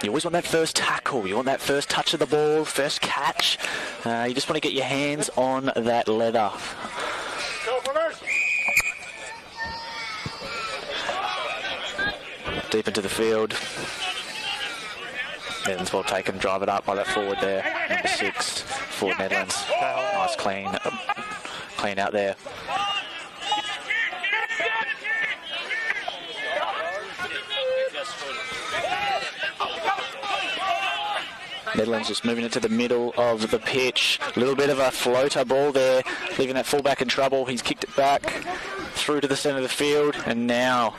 You always want that first tackle. You want that first touch of the ball, first catch. You just want to get your hands on that leather. Deep into the field. Nedlands well taken, drive it up by that forward there. Number 6 for Nedlands. Nice clean out there. Nedlands just moving into the middle of the pitch. A little bit of a floater ball there, leaving that fullback in trouble. He's kicked it back through to the centre of the field, and now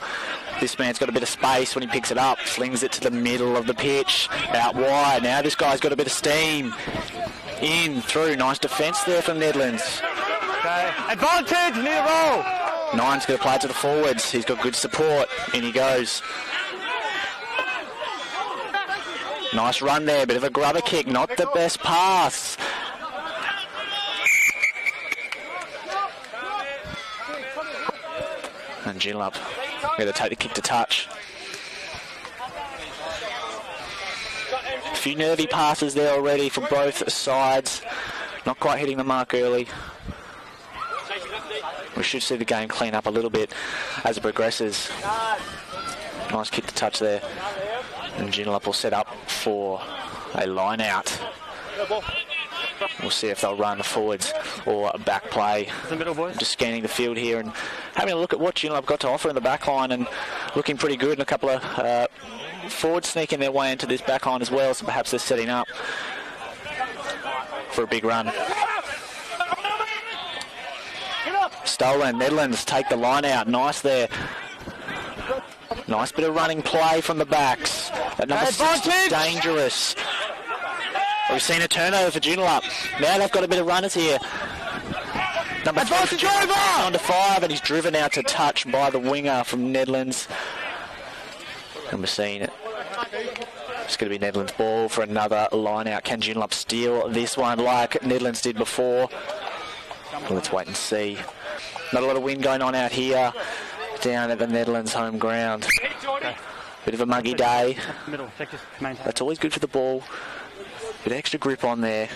this man's got a bit of space when he picks it up, flings it to the middle of the pitch, out wide. Now this guy's got a bit of steam. In, through, nice defence there from Nedlands. Okay. Advantage, need a roll. 9's going to play it to the forwards. He's got good support. In he goes. Nice run there, bit of a grubber kick, not the best pass. And Joondalup going to take the kick to touch. A few nervy passes there already from both sides. Not quite hitting the mark early. We should see the game clean up a little bit as it progresses. Nice kick to touch there. And Joondalup will set up for a line out. We'll see if they'll run forwards or a back play. Just scanning the field here and having a look at what Joondalup got to offer in the back line, and looking pretty good. And a couple of forwards sneaking their way into this back line as well, so perhaps they're setting up for a big run. Stolen. Nedlands take the line out. Nice there. Nice bit of running play from the backs. That number 6 is dangerous. We've seen a turnover for Joondalup. Now they've got a bit of runners here. Number 3 on to 5, and he's driven out to touch by the winger from Nedlands. And we're seeing it. It's going to be Nedlands' ball for another line out. Can Joondalup steal this one like Nedlands did before? Well, let's wait and see. Not a lot of wind going on out here down at the Nedlands home ground. Bit of a muggy day. That's always good for the ball. Bit of extra grip on there.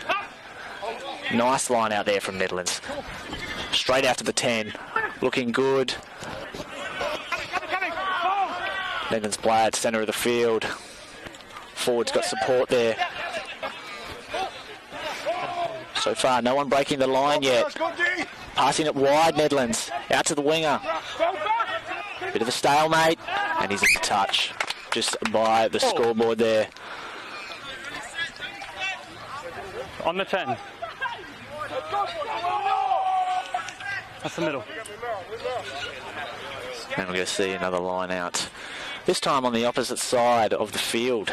Nice line out there from Nedlands. Straight after the 10. Looking good. Nedlands play at centre of the field. Forward's got support there. So far, no one breaking the line yet. Passing it wide, Nedlands. Out to the winger. Bit of a stalemate, and he's in touch just by the scoreboard there. On the 10. That's the middle. And we're going to see another line out. This time on the opposite side of the field.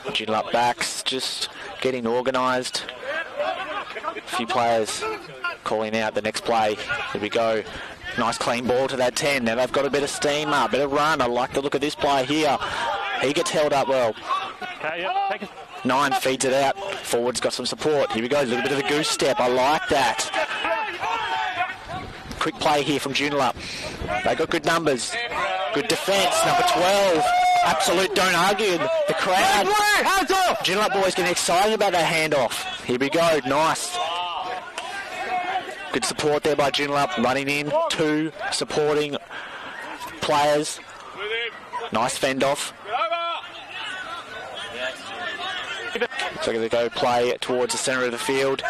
Joondalup backs just getting organised. A few players calling out the next play. Here we go. Nice clean ball to that 10. Now they've got a bit of steam up, bit of run. I like the look of this play here. He gets held up well. Okay, yep, take it. 9 feeds it out. Forward's got some support. Here we go. A little bit of a goose step. I like that. Quick play here from Joondalup. They got good numbers. Good defence. Number 12. Absolute don't argue. The crowd. Joondalup boys getting excited about that handoff. Here we go. Nice. Good support there by Joondalup. Running in. 2 supporting players. Nice fend off. So going to go play towards the centre of the field.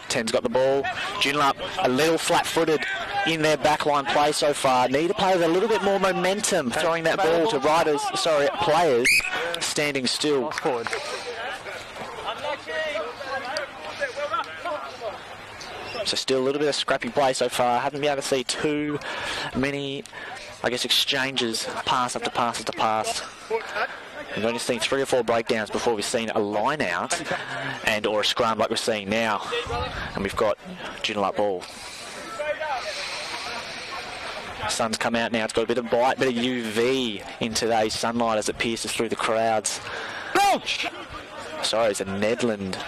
10's got the ball. Joondalup a little flat-footed in their backline play so far. Need to play with a little bit more momentum, throwing that ball to players standing still. So still a little bit of scrappy play so far. Haven't been able to see too many, I guess, exchanges, pass after pass after pass. We've only seen 3 or 4 breakdowns before we've seen a line out and or a scrum like we're seeing now. And we've got Joondalup ball. Sun's come out now. It's got a bit of bite, bit of UV in today's sunlight as it pierces through the crowds. Sorry, it's a Nedland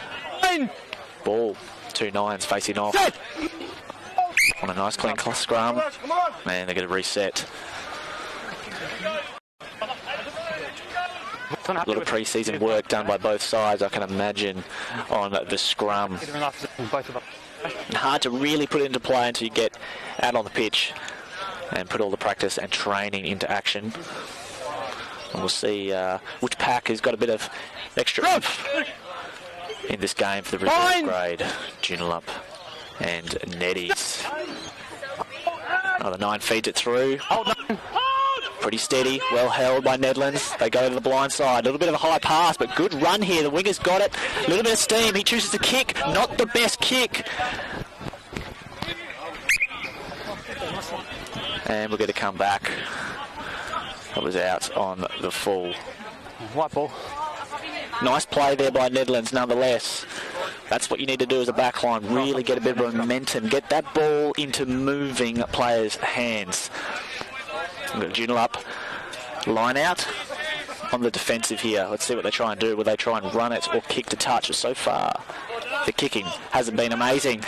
ball. 2 9s facing off. On a nice clean scrum. And they're going to reset. A lot of pre-season work done by both sides, I can imagine, on the scrum. Hard to really put it into play until you get out on the pitch and put all the practice and training into action. And we'll see which pack has got a bit of extra oomph in this game for the reserve grade. Joondalup and Neddies. Another 9 feeds it through. Pretty steady, well held by Nedlands. They go to the blind side. A little bit of a high pass, but good run here. The winger's got it. A little bit of steam. He chooses to kick. Not the best kick. And we're going to come back. That was out on the full. White ball. Nice play there by Nedlands, nonetheless. That's what you need to do as a backline. Really get a bit of momentum. Get that ball into moving players' hands. We've got Joondalup line out on the defensive here. Let's see what they try and do. Will they try and run it or kick to touch? So far, the kicking hasn't been amazing.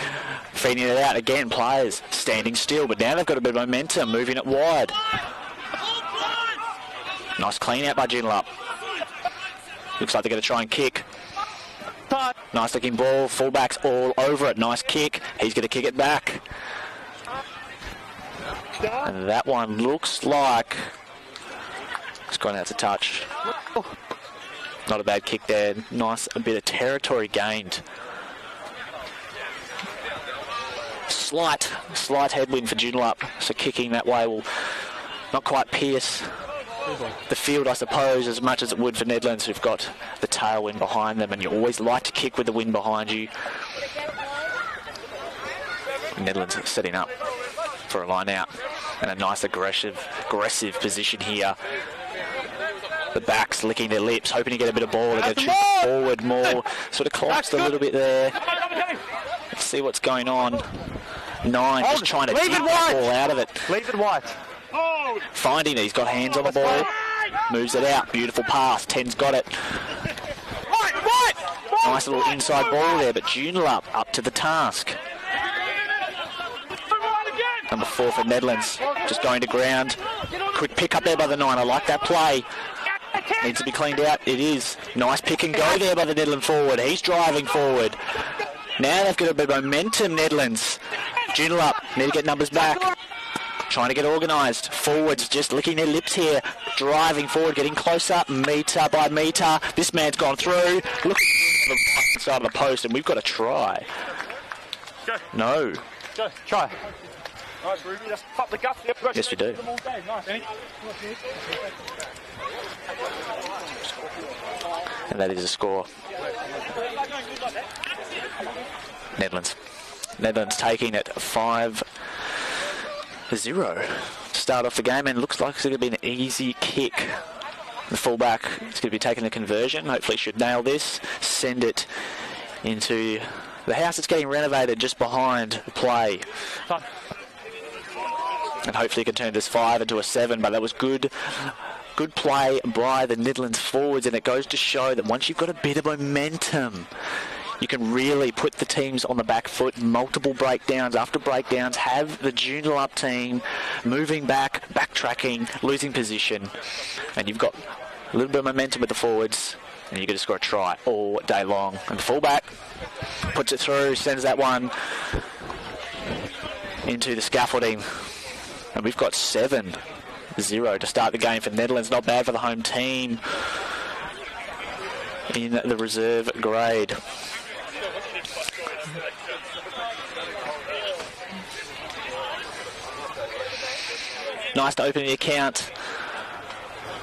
Feeding it out again, players standing still, but now they've got a bit of momentum, moving it wide. Nice clean out by Joondalup. Looks like they're going to try and kick. Nice looking ball, fullbacks all over it. Nice kick. He's going to kick it back. And that one looks like it's gone out to touch. Not a bad kick there. Nice, a bit of territory gained. Slight headwind for Joondalup. So kicking that way will not quite pierce the field, I suppose, as much as it would for Nedlands, who've got the tailwind behind them, and you always like to kick with the wind behind you. Nedlands setting up for a line out, and a nice aggressive position here. The backs licking their lips, hoping to get a bit of ball. They're going to shoot forward more. Sort of collapsed a little bit there. Let's see what's going on. 9 just trying to dig the ball out of it. Leave it white. Finding it, he's got hands on the ball. Moves it out. Beautiful pass. 10's got it. Nice little inside ball there, but Joondalup up to the task. Number 4 for Nedlands. Just going to ground. Quick pick up there by the 9. I like that play. Needs to be cleaned out. It is. Nice pick and go there by the Nedlands forward. He's driving forward. Now they've got a bit of momentum, Nedlands. Joondalup need to get numbers back. Trying to get organised. Forwards just licking their lips here. Driving forward, getting closer. Metre by metre. This man's gone through. Look at the right side of the post, and we've got to try. Go. No. Go. Try. Nice, Ruby. Just pop the guts. Yep. Yes, we do. And that is a score. Nedlands taking it 5-0 to start off the game, and looks like it's going to be an easy kick. The fullback is going to be taking the conversion. Hopefully should nail this, send it into the house that's getting renovated just behind the play. And hopefully he can turn this 5 into a 7, but that was good play by the Nedlands forwards, and it goes to show that once you've got a bit of momentum, you can really put the teams on the back foot. Multiple breakdowns after breakdowns, have the Joondalup team moving back, backtracking, losing position, and you've got a little bit of momentum with the forwards, and you're going to score a try all day long. And the fullback puts it through, sends that one into the scaffolding, and we've got 7-0 to start the game for Nedlands. Not bad for the home team in the reserve grade. Nice to open the account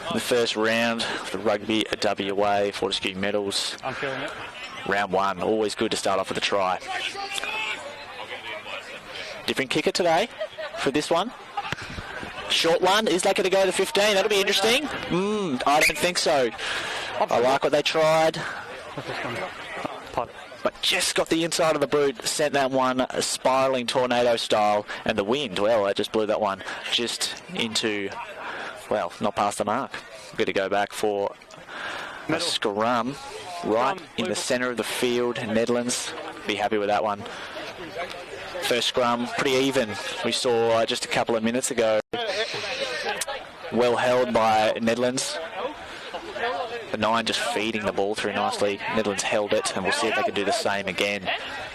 in the first round of the Rugby WA Fortescue Medals. I'm feeling it. Round 1, always good to start off with a try. Different kicker today for this one. Short one, is that going to go to 15? That'll be interesting. I don't think so. I like what they tried. But just got the inside of the boot, sent that one spiralling tornado style, and the wind, well, that just blew that one just into, well, not past the mark. We're going to go back for a scrum right in the centre of the field. Nedlands, be happy with that one. first scrum, pretty even. We saw just a couple of minutes ago. Well held by Nedlands. The 9 just feeding the ball through nicely. Nedlands held it, and we'll see if they can do the same again.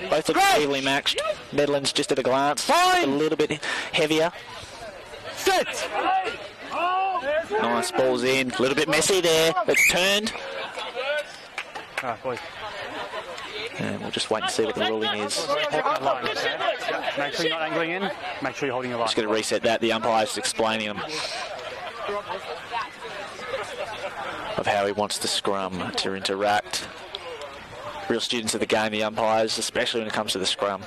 Both look evenly matched. Nedlands just at a glance, a little bit heavier. Sit! Nice balls in, a little bit messy there. It's turned. Boys. And we'll just wait and see what the ruling is. Make sure you're not angling in. Make sure you're holding your line. Just going to reset that. The umpire's explaining them of how he wants the scrum to interact. Real students of the game, the umpires, especially when it comes to the scrum.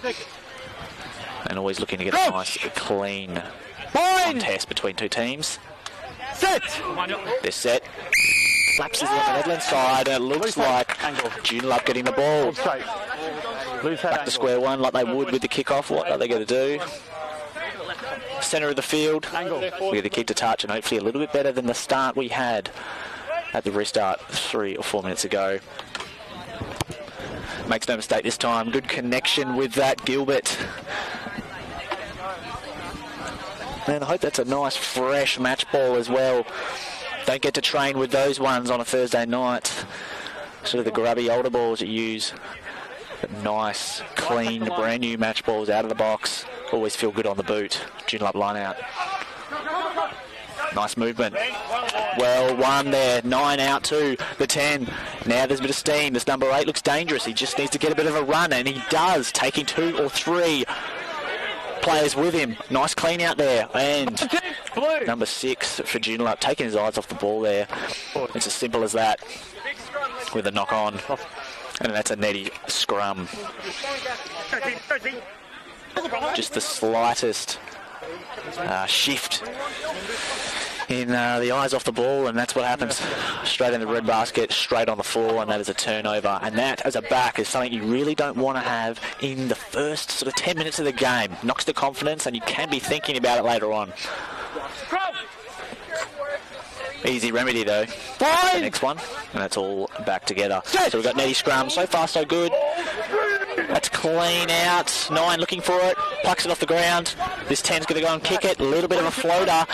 And always looking to get a nice, clean contest between two teams. Set! They're set. Lapses on the Nedlands side, and it looks like Joondalup getting the ball. Back to square one like they would with the kickoff. What are they going to do? Centre of the field. We get the kick to touch, and hopefully a little bit better than the start we had at the restart 3 or 4 minutes ago. Makes no mistake this time. Good connection with that Gilbert. And I hope that's a nice fresh match ball as well. Don't get to train with those ones on a Thursday night. Sort of the grubby older balls you use. But nice, clean, brand new match balls out of the box. Always feel good on the boot. Joondalup line out. Nice movement. Well, 1 there. 9 out to the 10. Now there's a bit of steam. This number 8 looks dangerous. He just needs to get a bit of a run, and he does, taking 2 or 3 players with him. Nice clean out there. And number 6 for Joondalup, taking his eyes off the ball there. It's as simple as that with a knock on. And that's a netty scrum. Just the slightest shift in the eyes off the ball, and that's what happens. Straight in the red basket, straight on the floor, and that is a turnover. And that, as a back, is something you really don't want to have in the first sort of 10 minutes of the game. Knocks the confidence, and you can be thinking about it later on. Easy remedy, though. The next one, and that's all back together. So we've got netty scrum. So far, so good. That's clean out. 9 looking for it. Plucks it off the ground. This 10's going to go and kick it. A little bit of a floater.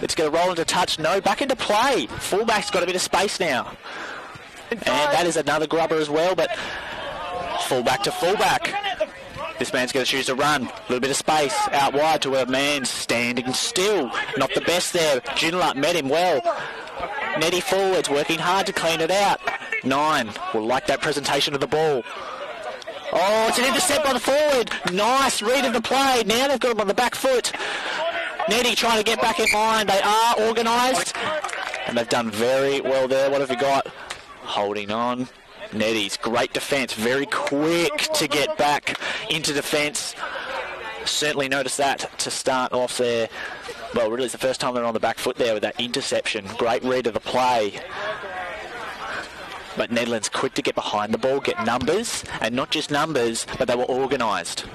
It's going to roll into touch. No, back into play. Fullback's got a bit of space now. And that is another grubber as well, but fullback to fullback. This man's going to choose to run. A little bit of space out wide to a man standing still. Not the best there. Joondalup met him well. Netty forwards working hard to clean it out. 9 will like that presentation of the ball. Oh, it's an intercept by the forward. Nice read of the play. Now they've got him on the back foot. Netty trying to get back in line. They are organised. And they've done very well there. What have we got? Holding on. Netty's great defence. Very quick to get back into defence. Certainly noticed that to start off there. Well, really it's the first time they're on the back foot there with that interception. Great read of the play. But Nedlands quick to get behind the ball, get numbers, and not just numbers, but they were organised.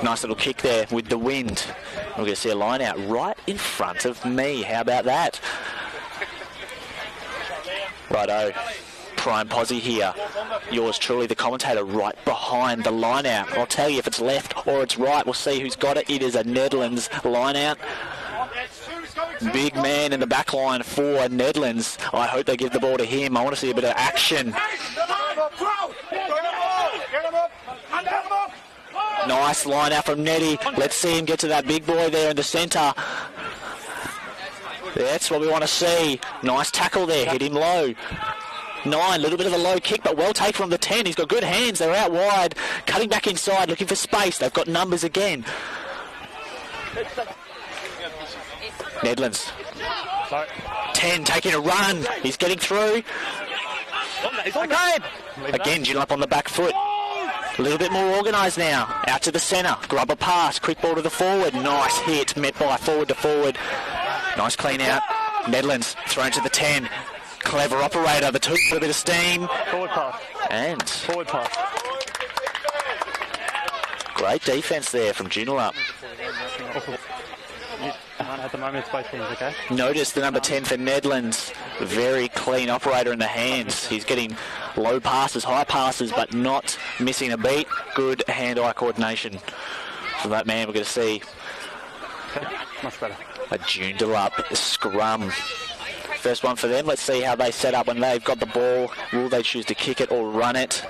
Nice little kick there with the wind. We're going to see a line out right in front of me. How about that? Righto. Prime posse here. Yours truly, the commentator, right behind the line out. I'll tell you if it's left or it's right. We'll see who's got it. It is a Nedlands line out. Big man in the back line for Nedlands. I hope they give the ball to him. I want to see a bit of action. Nice line out from Netty. Let's see him get to that big boy there in the centre. That's what we want to see. Nice tackle there. Hit him low. 9, a little bit of a low kick, but well taken from the 10. He's got good hands. They're out wide. Cutting back inside, looking for space. They've got numbers again. Nedlands. 10 taking a run. He's getting through. Again, Joondalup on the back foot. A little bit more organised now. Out to the centre. Grub a pass. Quick ball to the forward. Nice hit. Met by forward to forward. Nice clean out. Nedlands thrown to the 10. Clever operator. The 2 put a bit of steam. Forward pass. And forward pass. Great defence there from Joondalup. At the moment, it's both teams, okay? Notice the number 10 for Nedlands. Very clean operator in the hands. He's getting low passes, high passes, but not missing a beat. Good hand-eye coordination from that man. We're going to see Much better. a Joondalup scrum. First one for them. Let's see how they set up when they've got the ball. Will they choose to kick it or run it?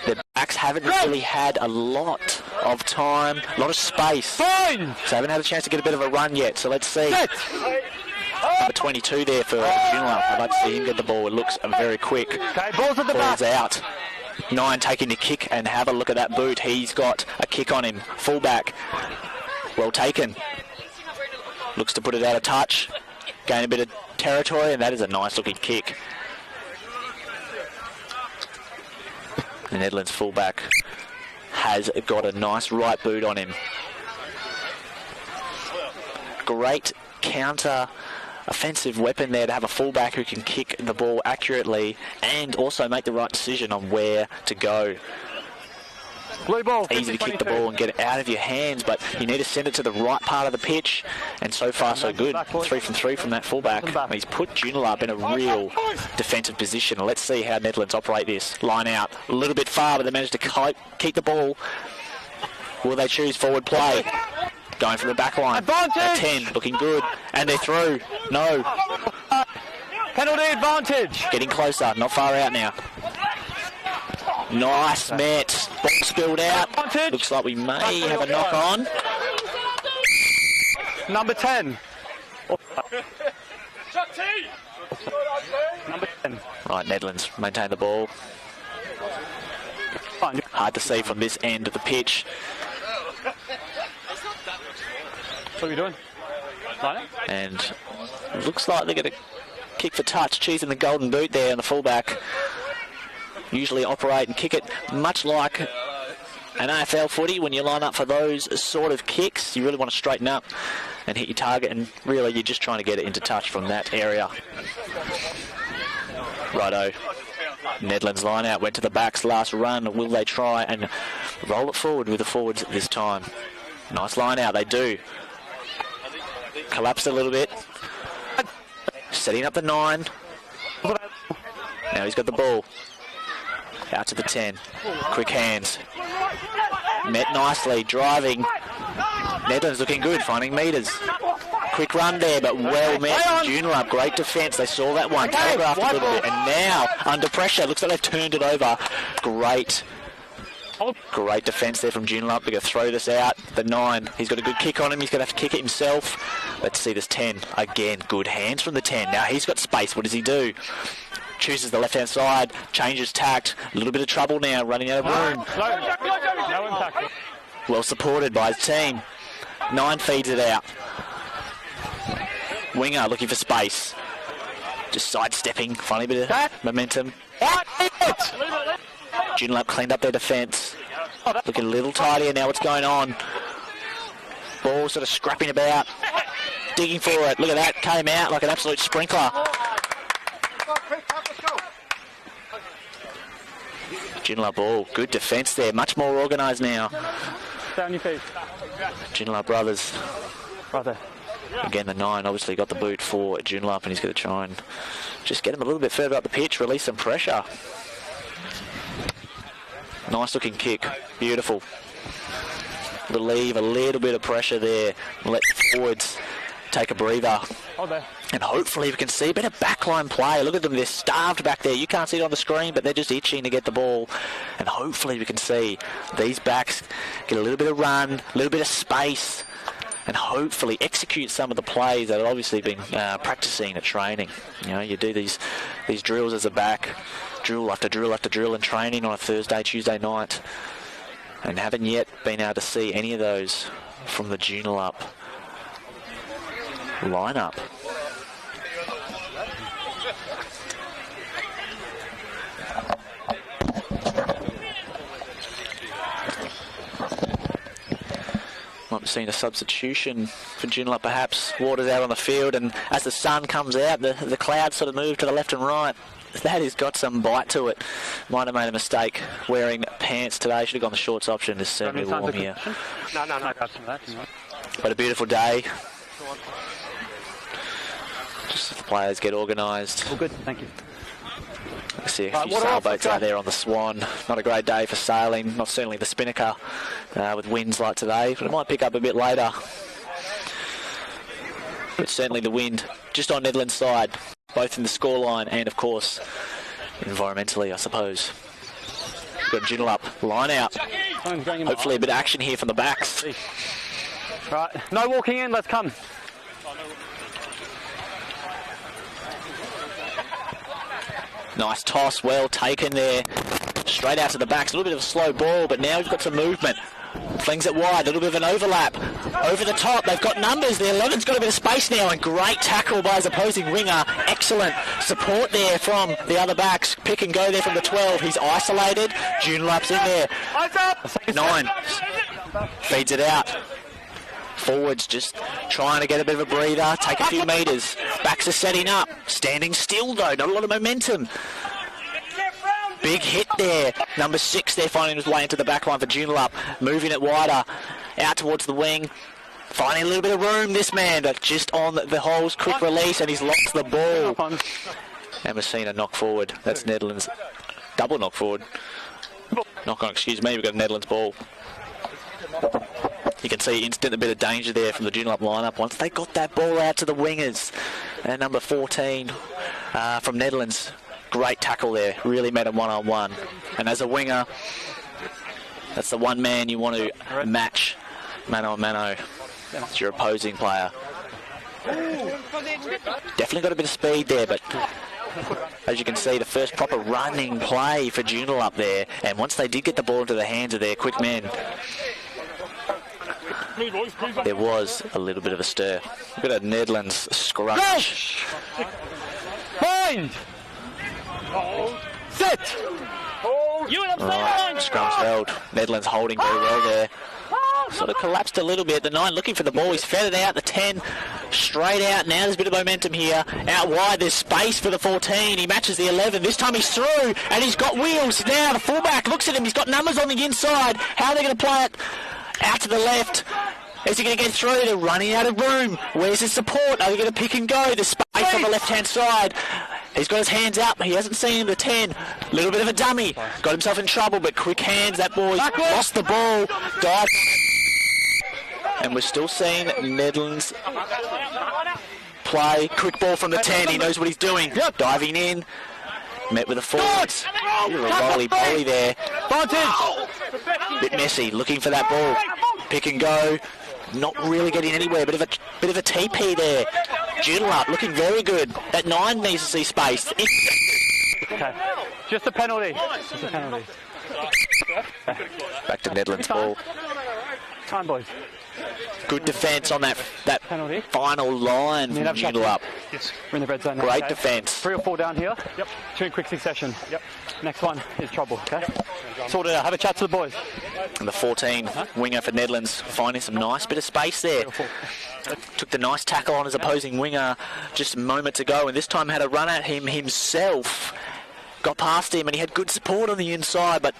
The backs haven't really had a lot of time, a lot of space. Fine! So haven't had a chance to get a bit of a run yet. So let's see. Number 22 there for Joondalup. I'd like to see him get the ball. It looks very quick. Okay, balls at the Ball's back. out. 9 taking the kick, and have a look at that boot. He's got a kick on him. Fullback. Well taken. Looks to put it out of touch. Gain a bit of territory, and that is a nice looking kick. The Nedlands fullback has got a nice right boot on him. Great counter offensive weapon there to have a fullback who can kick the ball accurately and also make the right decision on where to go. Blue ball. Easy to kick the ball and get it out of your hands, but you need to send it to the right part of the pitch, and so far so good. 3 from 3 from that fullback. He's put Joondalup in a real defensive position. Let's see how Nedlands operate this. Line out a little bit far, but they managed to keep the ball. Will they choose forward play? Going from the back line. At 10, looking good, and they're through. No. Penalty advantage. Getting closer, not far out now. Nice met. Ball spilled out. Looks like we may have a knock on. Number 10. Number 10. Right, Nedlands maintain the ball. Hard to see from this end of the pitch. What are we doing? And looks like they're going to kick for touch, choosing the golden boot there on the fullback. Usually operate and kick it much like an AFL footy. When you line up for those sort of kicks, you really want to straighten up and hit your target, and really you're just trying to get it into touch from that area. Righto. Nedlands line out, went to the backs last run. Will they try and roll it forward with the forwards this time? Nice line out, they do. Collapsed a little bit. Setting up the 9. Now he's got the ball. Out to the 10. Quick hands. Met nicely, driving. Nedlands looking good, finding metres. Quick run there, but well met. Joondalup, great defence. They saw that one, telegraphed a little bit, and now under pressure. Looks like they've turned it over. Great defence there from Joondalup. They're going to throw this out. The 9, he's got a good kick on him. He's going to have to kick it himself. Let's see this 10. Again, good hands from the 10. Now he's got space. What does he do? Chooses the left-hand side, changes tact. A little bit of trouble now, running out of room. No impact. Well supported by his team. 9 feeds it out. Winger looking for space. Just sidestepping, finding a bit of momentum. Joondalup cleaned up their defence. Looking a little tidier now. What's going on? Ball sort of scrapping about. Digging for it. Look at that. Came out like an absolute sprinkler. Joondalup ball. Good defence there. Much more organised now. Down your feet. Joondalup brothers. Brother. Again, the 9 obviously got the boot for Joondalup, and he's going to try and just get him a little bit further up the pitch, release some pressure. Nice looking kick. Beautiful. Relieve a little bit of pressure there. Let the forwards take a breather. And hopefully we can see a bit of backline play. Look at them, they're starved back there. You can't see it on the screen, but they're just itching to get the ball. And hopefully we can see these backs get a little bit of run, a little bit of space, and hopefully execute some of the plays that have obviously been practicing at training. You know, you do these drills as a back, drill after drill after drill in training on a Thursday, Tuesday night, and haven't yet been able to see any of those from the Joondalup lineup. Might be seeing a substitution for Joondalup perhaps. Water's out on the field, and as the sun comes out, the clouds sort of move to the left and right. That has got some bite to it. Might have made a mistake wearing pants today. Should have gone the shorts option. It's certainly warm here. No. But a beautiful day. Just as the players get organised. All good, thank you. I see a few sailboats out there on the Swan. Not a great day for sailing, not certainly the Spinnaker with winds like today, but it might pick up a bit later. But certainly the wind just on Nedlands' side, both in the scoreline and, of course, environmentally, I suppose. We've got Joondalup, line out. Hopefully a bit of action here from the backs. Right, no walking in, let's come. Nice toss, well taken there. Straight out to the backs. A little bit of a slow ball, but now we've got some movement. Flings it wide, a little bit of an overlap. Over the top, they've got numbers. The 11's got a bit of space now, and great tackle by his opposing winger. Excellent support there from the other backs. Pick and go there from the 12. He's isolated. Joondalup's in there. 9. Feeds it out. Forwards just trying to get a bit of a breather, take a few metres. Backs are setting up. Standing still, though. Not a lot of momentum. Big hit there. Number 6 there finding his way into the back line for Joondalup. Moving it wider. Out towards the wing. Finding a little bit of room, this man, but just on the holes. Quick release, and he's lost the ball. And we've seen a knock forward. That's Nedlands. Double knock forward. Knock on, excuse me. We've got a Nedlands ball. You can see instant a bit of danger there from the Joondalup lineup once they got that ball out to the wingers. And number 14 from Nedlands. Great tackle there. Really met him one-on-one. And as a winger, that's the one man you want to match mano-a-mano. It's your opposing player. Definitely got a bit of speed there, but as you can see, the first proper running play for Joondalup there. And once they did get the ball into the hands of their quick men, there was a little bit of a stir. Look at a Nedlands scrunch. Bind! Sit! Right, scrum's held. Nedlands holding very well there. Sort of collapsed a little bit. The 9 looking for the ball. He's fed it out. The 10 straight out. Now there's a bit of momentum here. Out wide, there's space for the 14. He matches the 11. This time he's through, and he's got wheels. Now the fullback looks at him. He's got numbers on the inside. How are they going to play it? Out to the left. Is he going to get through? They're running out of room. Where's his support? Are they going to pick and go? There's space on the left-hand side. He's got his hands up. He hasn't seen the 10. Little bit of a dummy. Got himself in trouble, but quick hands. That boy lost the ball. Dive. And we're still seeing Nedlands play. Quick ball from the 10. He knows what he's doing. Diving in. Met with the forwards. Bit of a roly-poly there. Bit messy. Looking for that ball. Pick and go. Not really getting anywhere. Bit of a TP there. Joondalup looking very good. That 9 needs to see space. Okay. Just a penalty. Just a penalty. Back to Nedlands ball. Time, boys. Good defence on that penalty. Final line from Joondalup. Yes. We're in the red zone now. Great okay. defence. 3 or 4 down here. Yep. 2 in quick succession. Yep. Next one is trouble. Okay. Sort it out. Have a chat to the boys. And the 14 winger for Nedlands finding some nice bit of space there. Took the nice tackle on his opposing winger just moments ago, and this time had a run at him himself. Got past him, and he had good support on the inside, but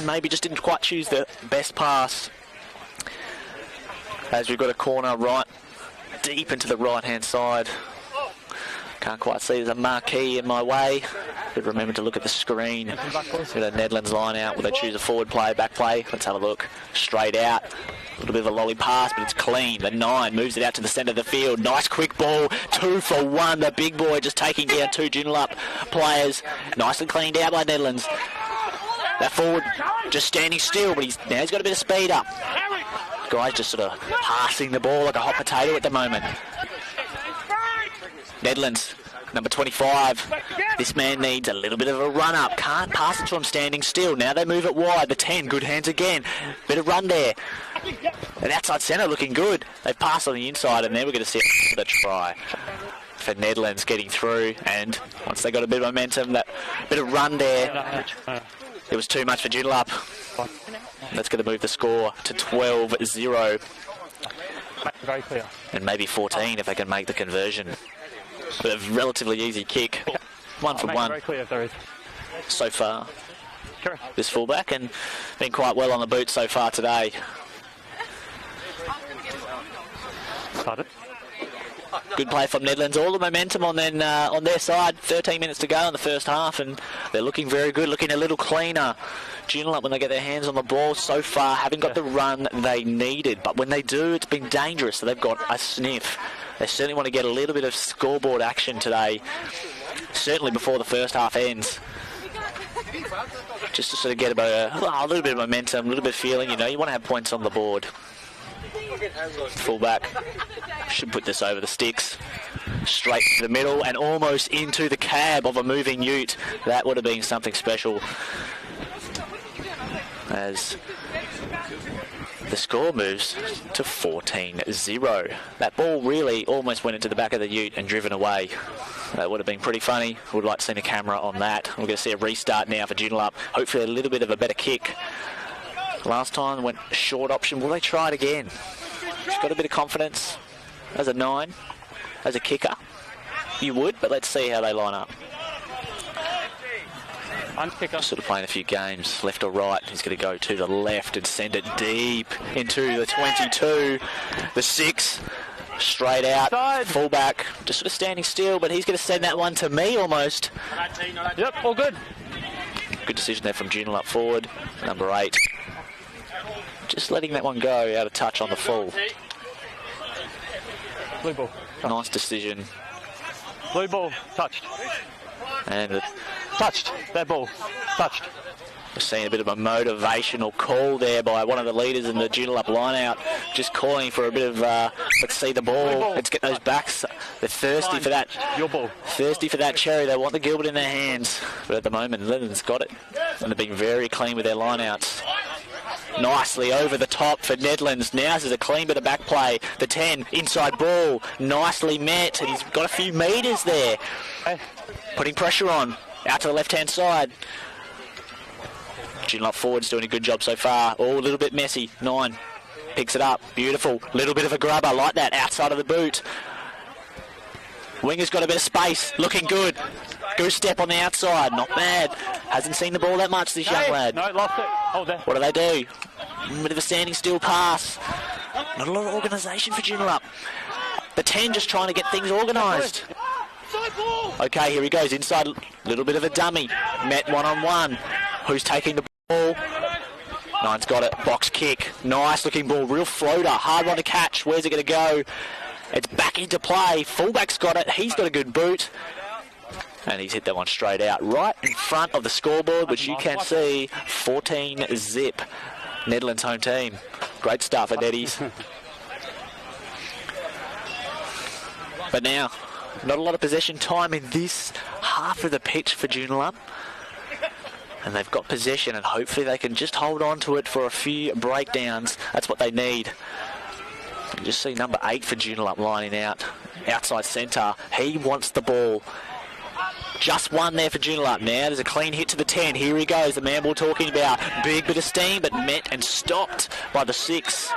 maybe just didn't quite choose the best pass. As we've got a corner right deep into the right-hand side. Can't quite see, there's a marquee in my way. But remember to look at the screen. Got a Nedlands line out. Will they choose a forward play, back play? Let's have a look. Straight out. A little bit of a lolly pass, but it's clean. The 9 moves it out to the centre of the field. Nice quick ball. 2 for 1. The big boy just taking down 2 Joondalup players. Nicely cleaned out by Nedlands. That forward just standing still, but now he's got a bit of speed up. Guy's just sort of passing the ball like a hot potato at the moment. Nedlands, number 25. This man needs a little bit of a run-up. Can't pass it to him standing still. Now they move it wide. The 10, good hands again. Bit of run there. And outside centre looking good. They've passed on the inside, and then we're going to see a try for Nedlands getting through. And once they got a bit of momentum, that bit of run there, it was too much for Joondalup. That's going to move the score to 12-0. Very clear. And maybe 14 if they can make the conversion. But a relatively easy kick. 1 for 1 very clear if there is. so far. Sure. This fullback, and been quite well on the boot so far today. excited. Good play from Nedlands. All the momentum on their side. 13 minutes to go in the first half, and they're looking very good, looking a little cleaner. Joondalup, when they get their hands on the ball so far, haven't got the run they needed. But when they do, it's been dangerous. So they've got a sniff. They certainly want to get a little bit of scoreboard action today, certainly before the first half ends. Just to sort of get a little bit of momentum, a little bit of feeling. You know, you want to have points on the board. Fullback should put this over the sticks, straight to the middle and almost into the cab of a moving ute. That would have been something special, as the score moves to 14-0. That ball really almost went into the back of the ute and driven away. That would have been pretty funny. Would like to see a camera on that. We're going to see a restart now for Joondalup. Hopefully a little bit of a better kick. Last time went short option. Will they try it again? She's got a bit of confidence as a 9, as a kicker. You would, but let's see how they line up. Sort of playing a few games, left or right. He's going to go to the left and send it deep into the 22. The 6, straight out. Fullback, just sort of standing still, but he's going to send that one to me almost. Yep, all good. Good decision there from Joondalup forward, number 8. Just letting that one go out of touch on the full. Blue ball. Nice decision. Blue ball, touched. And touched. That ball, touched. We're seeing a bit of a motivational call there by one of the leaders in the Joondalup line-out, just calling for a bit of, let's see the ball. Let's get those backs. They're thirsty for that. Your ball. Thirsty for that cherry. They want the Gilbert in their hands. But at the moment, Nedlands got it. And they've been very clean with their line-outs. Nicely over the top for Nedlands. Now there's a clean bit of back play. The 10, inside ball. Nicely met. And he's got a few metres there. Putting pressure on. Out to the left-hand side. Joondalup forward's doing a good job so far. Oh, a little bit messy. 9 picks it up. Beautiful. Little bit of a grubber like that outside of the boot. Winger's got a bit of space. Looking good. Goose step on the outside. Not bad. Hasn't seen the ball that much, this young lad. No, lost it. Hold there. What do they do? A bit of a standing still pass. Not a lot of organisation for Joondalup. The 10 just trying to get things organised. Okay, here he goes. Inside. Little bit of a dummy. Met one-on-one. Who's taking the ball? 9's got it. Box kick. Nice looking ball. Real floater. Hard one to catch. Where's it going to go? It's back into play. Fullback's got it. He's got a good boot. And he's hit that one straight out. Right in front of the scoreboard, which you can see. 14-zip. Nedlands home team. Great stuff at Neddies. But now, not a lot of possession time in this half of the pitch for Joondalup. And they've got possession, and hopefully they can just hold on to it for a few breakdowns. That's what they need. You just see number 8 for Joondalup lining out. Outside centre. He wants the ball. Just one there for Joondalup. Now there's a clean hit to the 10. Here he goes, the man we're talking about. Big bit of steam, but met and stopped by the 6.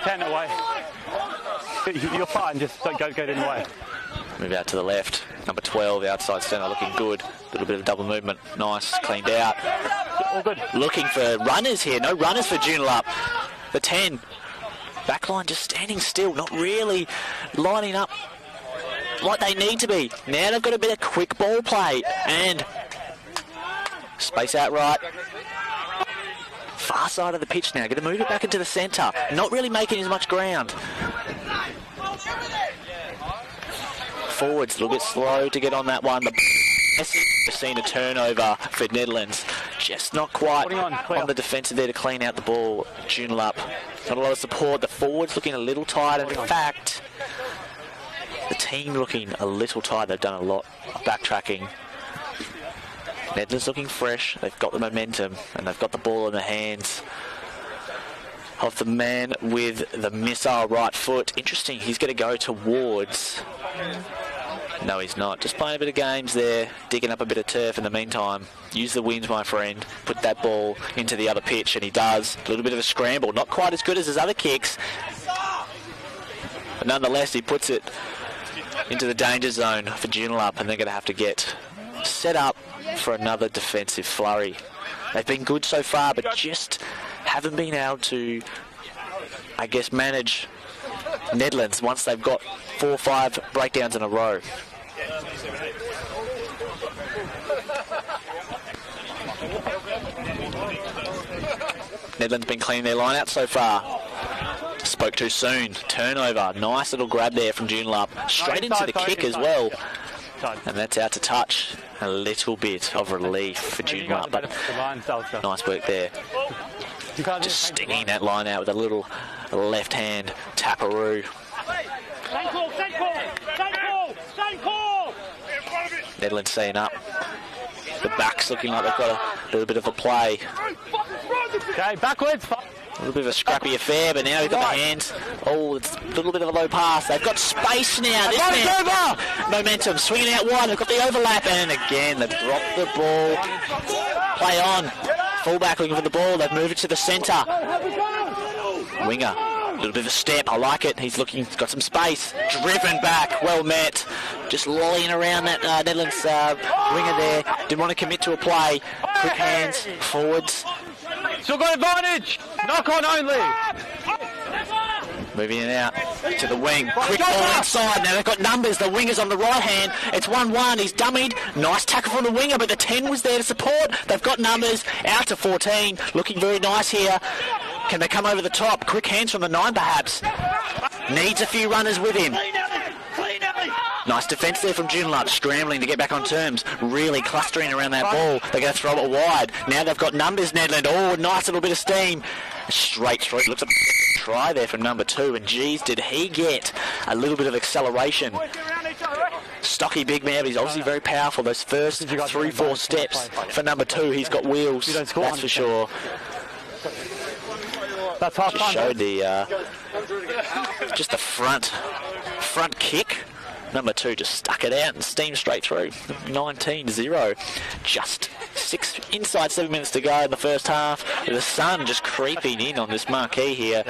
10 away. You're fine, just don't go in the way. Move out to the left. Number 12, outside centre, looking good. A little bit of double movement. Nice, cleaned out. All good. Looking for runners here. No runners for Joondalup. The 10. Backline just standing still, not really lining up like they need to be. Now they've got a bit of quick ball play. And space out right. Far side of the pitch now. Going to move it back into the centre. Not really making as much ground. Forwards a little bit slow to get on that one. We've seen a turnover for Nedlands. Just not quite on the defensive there to clean out the ball. Joondalup. Not a lot of support. The forwards looking a little tired. And in fact, the team looking a little tired. They've done a lot of backtracking. Nedlands looking fresh. They've got the momentum and they've got the ball in the hands of the man with the missile right foot. Interesting, he's going to go towards... No, he's not. Just playing a bit of games there, digging up a bit of turf in the meantime. Use the winds, my friend. Put that ball into the other pitch, and he does. A little bit of a scramble. Not quite as good as his other kicks. But nonetheless, he puts it into the danger zone for Joondalup, and they're going to have to get set up for another defensive flurry. They've been good so far, but just haven't been able to, I guess, manage Nedlands once they've got 4 or 5 breakdowns in a row. Nedlands been cleaning their line out so far. Spoke too soon. Turnover. Nice little grab there from Joondalup. Straight into the kick as well. And that's out to touch. A little bit of relief for Joondalup, but nice work there. Just stinging that line out with a little left hand taparoo. Nedlands setting up. The back's looking like they've got a little bit of a play. Okay, backwards. A little bit of a scrappy affair, but now we've got the hands. Oh, it's a little bit of a low pass. They've got space now. This man, momentum, swinging out wide. They've got the overlap, and again, they've dropped the ball. Play on. Fullback looking for the ball. They've moved it to the centre. Winger, a little bit of a step. I like it. He's got some space. Driven back. Well met. Just lollying around that Nedlands winger there. Didn't want to commit to a play. Quick hands, forwards. Still got advantage. Knock on only. Moving it out to the wing. Quick ball inside. Now they've got numbers. The winger's on the right hand. It's 1-1. He's dummied. Nice tackle from the winger, but the 10 was there to support. They've got numbers. Out to 14. Looking very nice here. Can they come over the top? Quick hands from the 9 perhaps. Needs a few runners with him. Nice defence there from Joondalup, scrambling to get back on terms. Really clustering around that ball. They're going to throw it wide. Now they've got numbers, Nedland. Oh, nice little bit of steam. Straight through. Looks like a try there from number 2. And geez, did he get a little bit of acceleration. Stocky big man, but he's obviously very powerful. Those first 3-4 steps for number 2, he's got wheels. That's for sure. That's half just showed the just the front kick. Number 2 just stuck it out and steamed straight through. 19-0. Just inside 7 minutes to go in the first half. The sun just creeping in on this marquee here.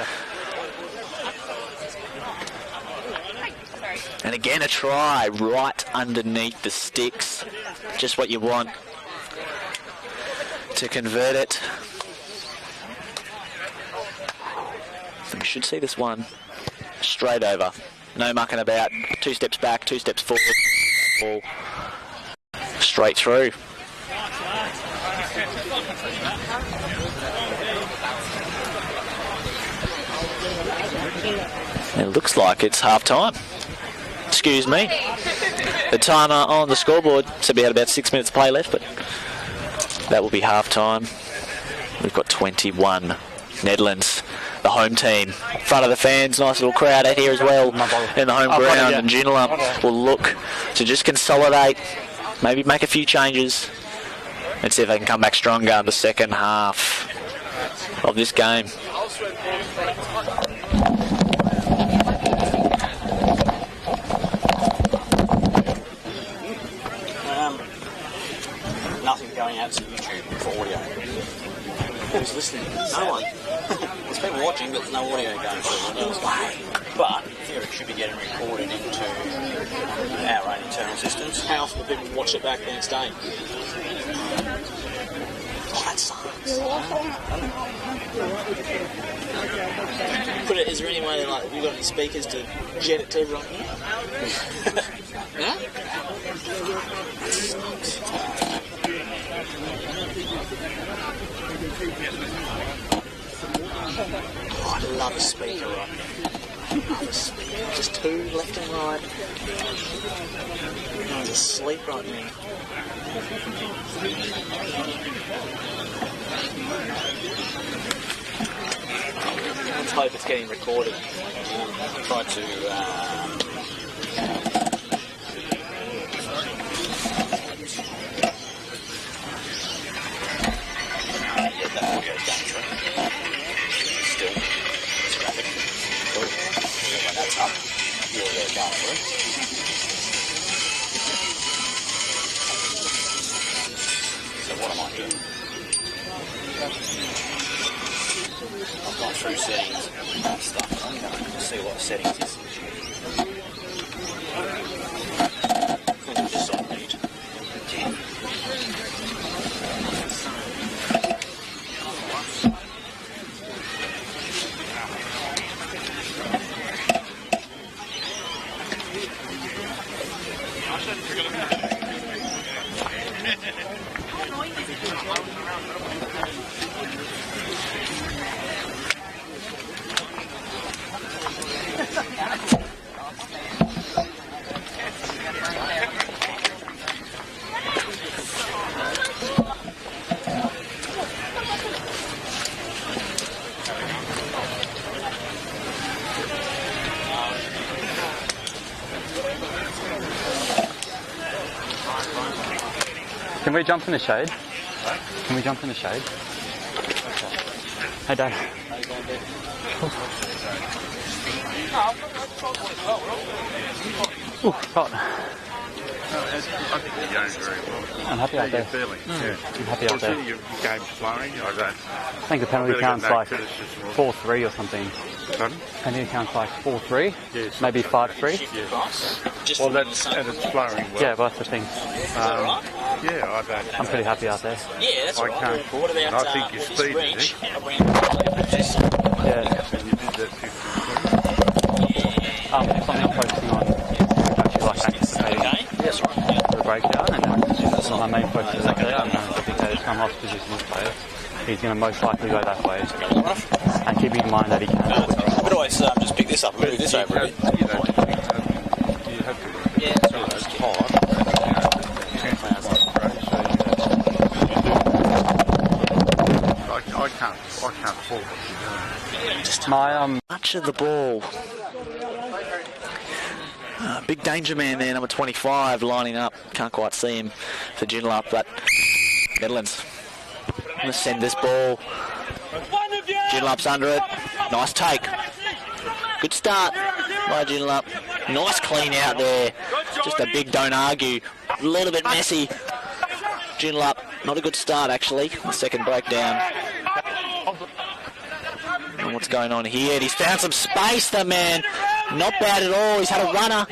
And again a try right underneath the sticks. Just what you want to convert it. We should see this one straight over. No mucking about. 2 steps back, 2 steps forward. Ball straight through. It looks like it's half time. Excuse me. The timer on the scoreboard said we had about 6 minutes to play left, but that will be half time. We've got 21. Nedlands, the home team, front of the fans, nice little crowd out here as well in the home ground, and Joondalup will look to just consolidate, maybe make a few changes and see if they can come back stronger in the second half of this game. Nothing going out to YouTube for audio. Who's listening? No one. There's people watching, but there's no audio going through. No way. But in theory, it should be getting recorded into our own internal systems. How else will people watch it back the next day? Oh, that sucks. Is there any way, like, have you got any speakers to jet it to everyone here? No? That sucks. Oh, I love a speaker right here. I love a speaker. Just 2 left and right. I'm just asleep right now. Let's hope it's getting recorded. I'll try to that audio's going through. Still, it's graphic. Cool. So when that's up, the audio's going through. So what am I doing? I've gone through settings and stuff. I'm going to see what settings is. I think it's just on mute. Can we jump in the shade? Can we jump in the shade? Hey, Dad. Ooh, hot. I think you're going very well. I'm happy out there. Feeling? Yeah. I'm happy out there. Your game's flowing. I don't. I think the penalty really count's got no like criticism of- 4-3 or something. Pardon? Penalty count's like 4-3, Yes. maybe 5-3. Just Well, from the that's sun. and it's flowing well. Yeah, but that's the thing. Yeah, I don't. I'm pretty happy out there. Yeah, that's I right. can't. What about I think your his speed, reach is around Yeah. And you did that 50. Something I'm focusing on is actually like anticipating Okay, that's right. the breakdown, and that's my main focus is out there. I'm going to dictate some lost positions player. He's going to most likely go that way. And keeping in mind that he can. But always just pick this up and move this over a bit. You have to. Yeah, that's right. It's hot. I can't fall. My Much of the ball. Big danger man there, number 25, lining up. Can't quite see him for Joondalup, but Nedlands. Going to send this ball. Joondalup's under it. Nice take. Good start by Joondalup. Nice clean out there. Just a big don't argue. A little bit messy. Joondalup, not a good start actually. The second breakdown. And what's going on here? He's found some space, the man. Not bad at all. He's had a runner.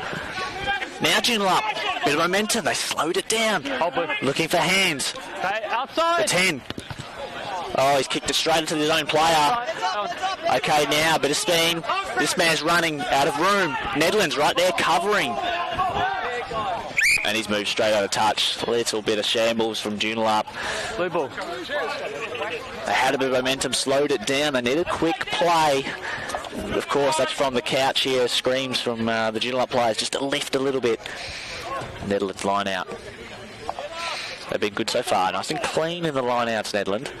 Now Joondalup, bit of momentum. They slowed it down. Looking for hands. okay, outside. The 10. Oh, he's kicked it straight into his own player. Okay, now, bit of spin. This man's running out of room. Nedlands right there covering. And he's moved straight out of touch. Little bit of shambles from Joondalup. Blue ball. They had a bit of momentum, slowed it down. They needed quick play. Of course, that's from the couch here. Screams from the Joondalup players just to lift a little bit. Nedlands line out. They've been good so far. Nice and clean in the line outs, Nedland.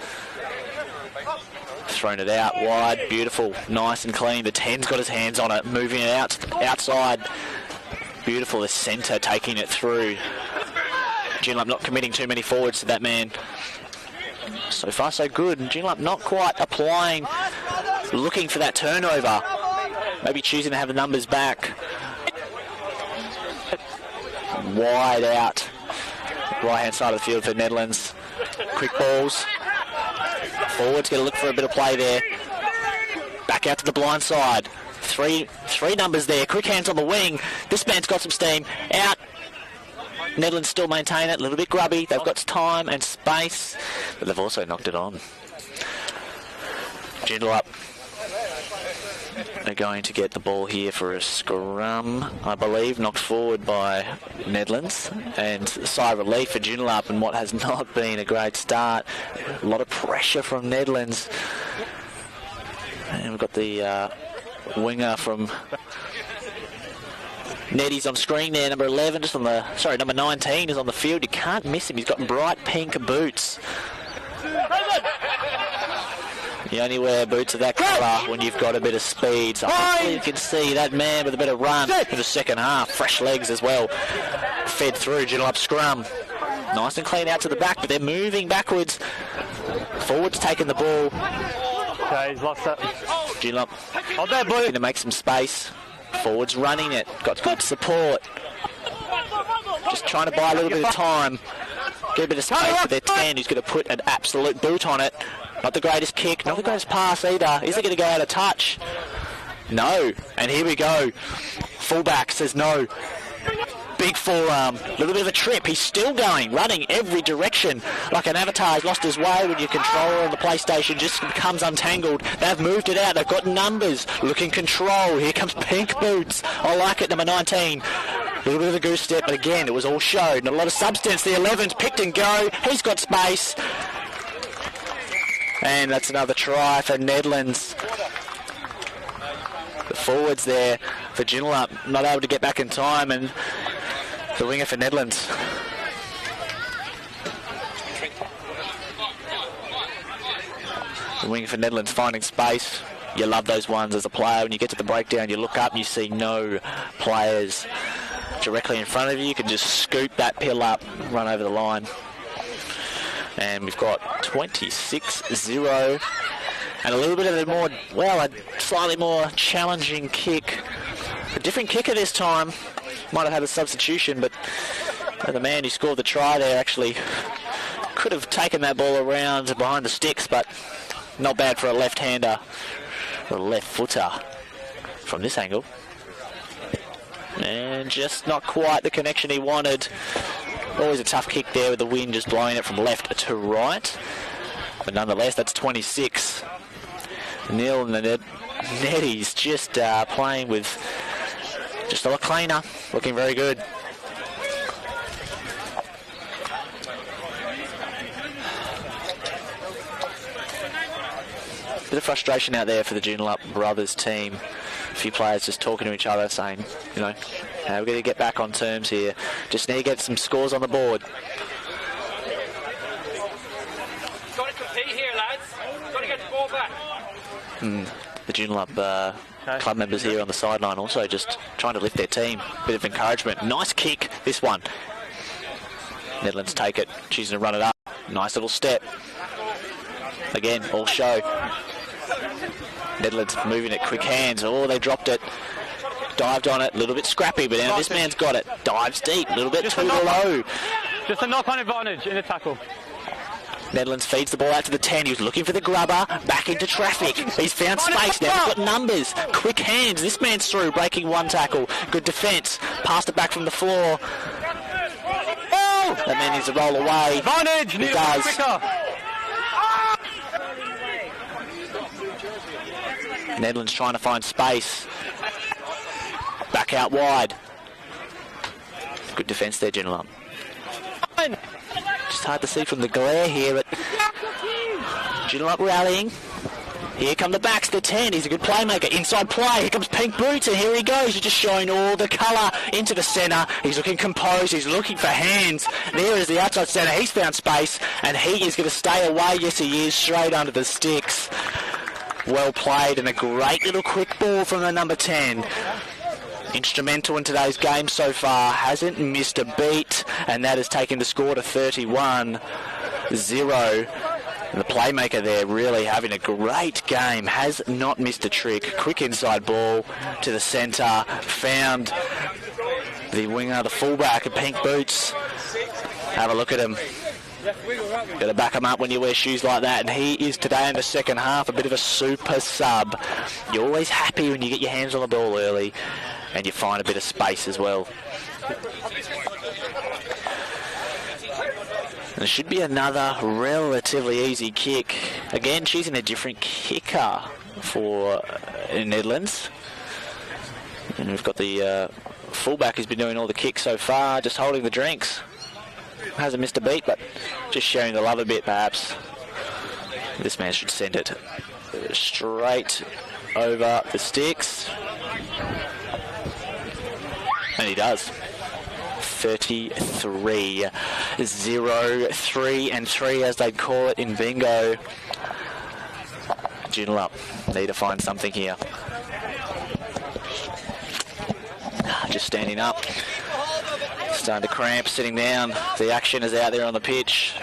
Thrown it out wide. Beautiful. Nice and clean. The 10's got his hands on it. Moving it out outside. Beautiful. The centre taking it through. Joondalup not committing too many forwards to that man. So far so good. And Joondalup not quite applying, looking for that turnover. Maybe choosing to have the numbers back. Wide out. Right hand side of the field for Nedlands. Quick balls. Forwards going to look for a bit of play there. Back out to the blind side. Three numbers there. Quick hands on the wing. This man's got some steam. Out. Nedlands still maintain it. A little bit grubby. They've got time and space. But they've also knocked it on. Joondalup. They're going to get the ball here for a scrum, I believe, knocked forward by Nedlands, and a sigh of relief for Joondalup in what has not been a great start. A lot of pressure from Nedlands. And we've got the winger from Neddy's on screen there, number 11, just on the, sorry, number 19 is on the field. You can't miss him. He's got bright pink boots. You only wear boots of that colour when you've got a bit of speed. So hopefully you can see that man with a bit of run in the second half. Fresh legs as well. Fed through, Joondalup scrum. Nice and clean out to the back, but they're moving backwards. Forwards taking the ball. Okay, he's lost it. Joondalup going to make some space. Forwards running it. Got good support. Just trying to buy a little bit of time. Get a bit of space for their 10, who's going to put an absolute boot on it. Not the greatest kick, not the greatest pass either. Is it going to go out of touch? No. And here we go. Fullback says no. big forearm. A little bit of a trip. He's still going, running every direction like an avatar. He's lost his way when your controller on the PlayStation just becomes untangled. They've moved it out. They've got numbers. Looking control. Here comes Pink Boots. I like it, number 19. A little bit of a goose step, but again, it was all showed. Not a lot of substance. The 11's picked and go. He's got space. And that's another try for Nedlands. The forwards there for Joondalup not able to get back in time, and the winger for Nedlands. The winger for Nedlands finding space. You love those ones as a player. When you get to the breakdown, you look up and you see no players directly in front of you. You can just scoop that pill up, run over the line. And we've got 26-0. And a little bit of a more, well, a slightly more challenging kick. A different kicker this time. Might have had a substitution, but the man who scored the try there actually could have taken that ball around behind the sticks, but not bad for a left-hander, or a left footer from this angle. And just not quite the connection he wanted. Always a tough kick there with the wind just blowing it from left to right. But nonetheless, that's 26. Neil and the Netties just playing with just a lot cleaner, looking very good. Bit of frustration out there for the Joondalup brothers team. A few players just talking to each other, saying, you know, we're going to get back on terms here. Just need to get some scores on the board. Got to compete here, lads. Got to get the ball back. The Joondalup club members here on the sideline also just trying to lift their team. Bit of encouragement. Nice kick, this one. Nedlands take it, choosing to run it up. Nice little step. Again, all show. Nedlands moving it, quick hands. Oh, they dropped it. Dived on it, a little bit scrappy, but now this man's got it. Dives deep, a little bit too low. Just a knock-on advantage in the tackle. Nedlands feeds the ball out to the 10. He was looking for the grubber. Back into traffic. He's found space now. He's got numbers. Quick hands. This man's through, breaking one tackle. Good defence. Passed it back from the floor. Oh! That man needs to roll away. Advantage! He does. Nedlands trying to find space. Back out wide. Good defence there, Joondalup. Just hard to see from the glare here, but Joondalup rallying. Here come the backs, the 10. He's a good playmaker. Inside play. Here comes Pink Boots, and here he goes. He's just showing all the colour into the centre. He's looking composed. He's looking for hands. There is the outside centre. He's found space, and he is going to stay away. Yes, he is. Straight under the sticks. Well played, and a great little quick ball from the number 10. Instrumental in today's game so far, hasn't missed a beat, and that has taken the score to 31-0. And the playmaker there really having a great game, has not missed a trick. Quick inside ball to the centre, found the winger, the fullback of Pink Boots. Have a look at him. Got to back him up when you wear shoes like that, and he is today in the second half a bit of a super sub. You're always happy when you get your hands on the ball early and you find a bit of space as well. And it should be another relatively easy kick. Again, choosing a different kicker for Nedlands. And we've got the fullback who's been doing all the kicks so far, just holding the drinks. Hasn't missed a beat, but just sharing the love a bit, perhaps. This man should send it straight over the sticks. And he does. 33-0, 3-3 as they'd call it in bingo. Joondalup need to find something here. Just standing up. Starting to cramp, sitting down. The action is out there on the pitch.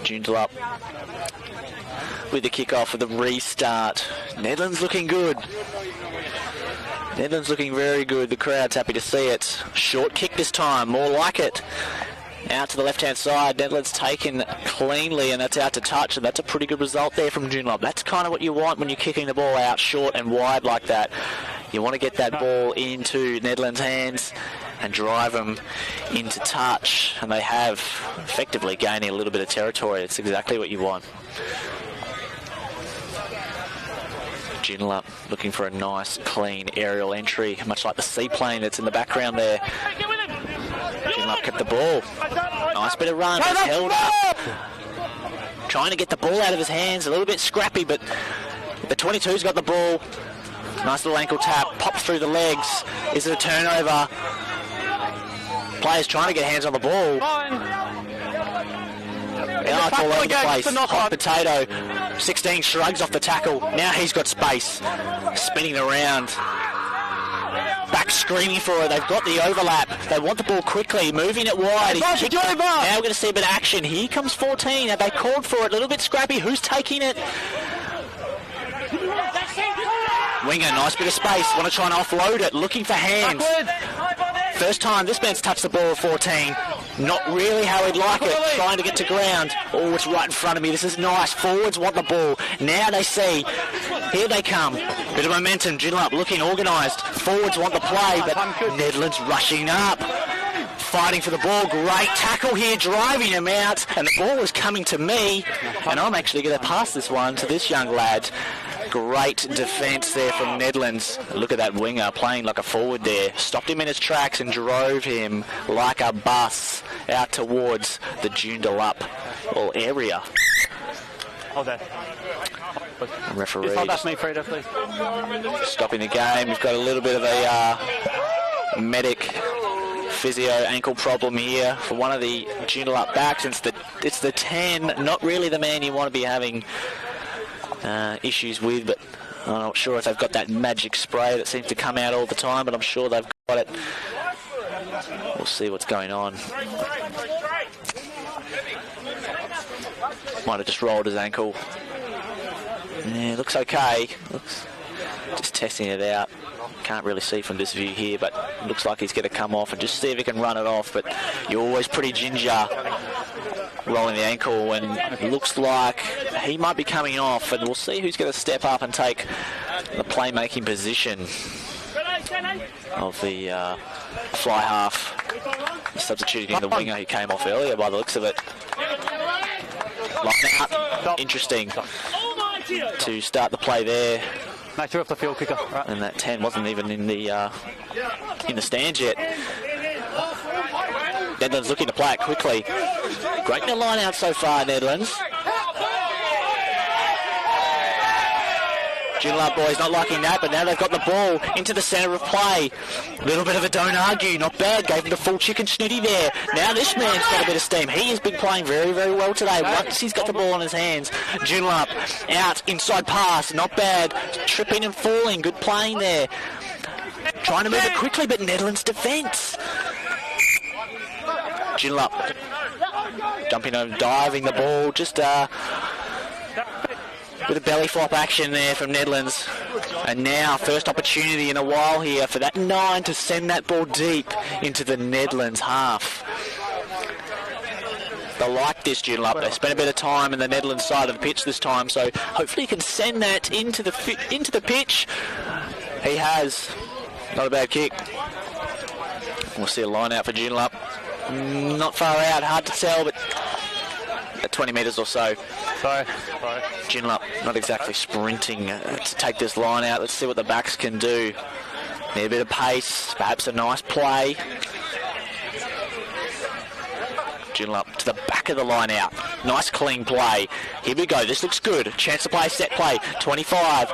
Joondalup with the kick-off of the restart. Nedlands looking good. Nedlands looking very good. The crowd's happy to see it. Short kick this time, more like it. Out to the left-hand side. Nedlands taken cleanly, and that's out to touch, and that's a pretty good result there from Joondalup. That's kind of what you want when you're kicking the ball out short and wide like that. You want to get that ball into Nedlands' hands and drive them into touch, and they have effectively gaining a little bit of territory. It's exactly what you want. Joondalup looking for a nice, clean aerial entry, much like the seaplane that's in the background there. Joondalup kept the ball. Nice bit of run. He's held up. Trying to get the ball out of his hands. A little bit scrappy, but the 22's got the ball. Nice little ankle tap. Pop through the legs. Is it a turnover? Players trying to get hands on the ball. Yeah, it's all over the place. Hot potato. 16 shrugs off the tackle. Now he's got space. Spinning around. Back screaming for it. They've got the overlap. They want the ball quickly. Moving it wide. Now we're going to see a bit of action. Here comes 14. Have they called for it? A little bit scrappy. Who's taking it? Winger, nice bit of space. Want to try and offload it. Looking for hands. First time this man's touched the ball at 14. Not really how he'd like it. Trying to get to ground. Oh, it's right in front of me. This is nice. Forwards want the ball. Now they see. Here they come. Bit of momentum. Joondalup looking organised. Forwards want the play, but Nedlands rushing up. Fighting for the ball. Great tackle here. Driving him out. And the ball is coming to me. And I'm actually going to pass this one to this young lad. Great defence there from Nedlands. Look at that winger playing like a forward there. Stopped him in his tracks and drove him like a bus out towards the Joondalup area. Hold that. Referee Just hold that for me, Frida, please. stopping the game. We've got a little bit of a medic physio ankle problem here for one of the Joondalup backs. It's the 10, not really the man you want to be having issues with, but I'm not sure if they've got that magic spray that seems to come out all the time, but I'm sure they've got it. We'll see what's going on. Might have just rolled his ankle. Yeah, looks okay. Just testing it out. Can't really see from this view here, but looks like he's going to come off and just see if he can run it off, but you're always pretty ginger rolling the ankle, and it looks like he might be coming off, and we'll see who's going to step up and take the playmaking position of the fly half, substituting in the winger who came off earlier by the looks of it. Line out. Interesting to start the play there. Make sure off the field quicker. Right. And that 10 wasn't even in the stands yet. Nedlands looking to play it quickly. Great in the line out so far, Nedlands. Joondalup boys not liking that, but now they've got the ball into the centre of play. A little bit of a don't argue, not bad. Gave him the full chicken snooty there. Now this man's got a bit of steam. He has been playing very, very well today. Once he's got the ball in his hands. Joondalup out, inside pass, not bad. Tripping and falling, good playing there. Trying to move it quickly, but Nedlands defence. Joondalup jumping over, diving the ball, just bit of belly flop action there from Nedlands. And now, first opportunity in a while here for that 9 to send that ball deep into the Nedlands half. They like this, Joondalup. They spent a bit of time in the Nedlands side of the pitch this time, so hopefully he can send that into the pitch. He has. Not a bad kick. We'll see a line out for Joondalup. Not far out, hard to tell, but at 20 metres or so. Sorry. Joondalup not exactly sprinting to take this line out. Let's see what the backs can do. Need a bit of pace, perhaps a nice play. Joondalup to the back of the line out. Nice clean play. Here we go. This looks good. Chance to play, set play. 25.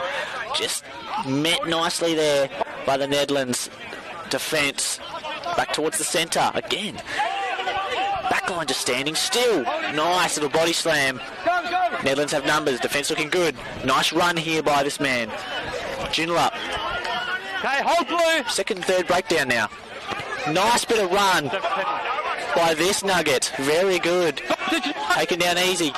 Just met nicely there by the Nedlands defence. Back towards the centre again. Backline just standing still. Nice little body slam. Nedlands have numbers. Defence looking good. Nice run here by this man. Joondalup. Okay, hold blue. Second, third breakdown now. Nice bit of run by this nugget. Very good. Taken down easy.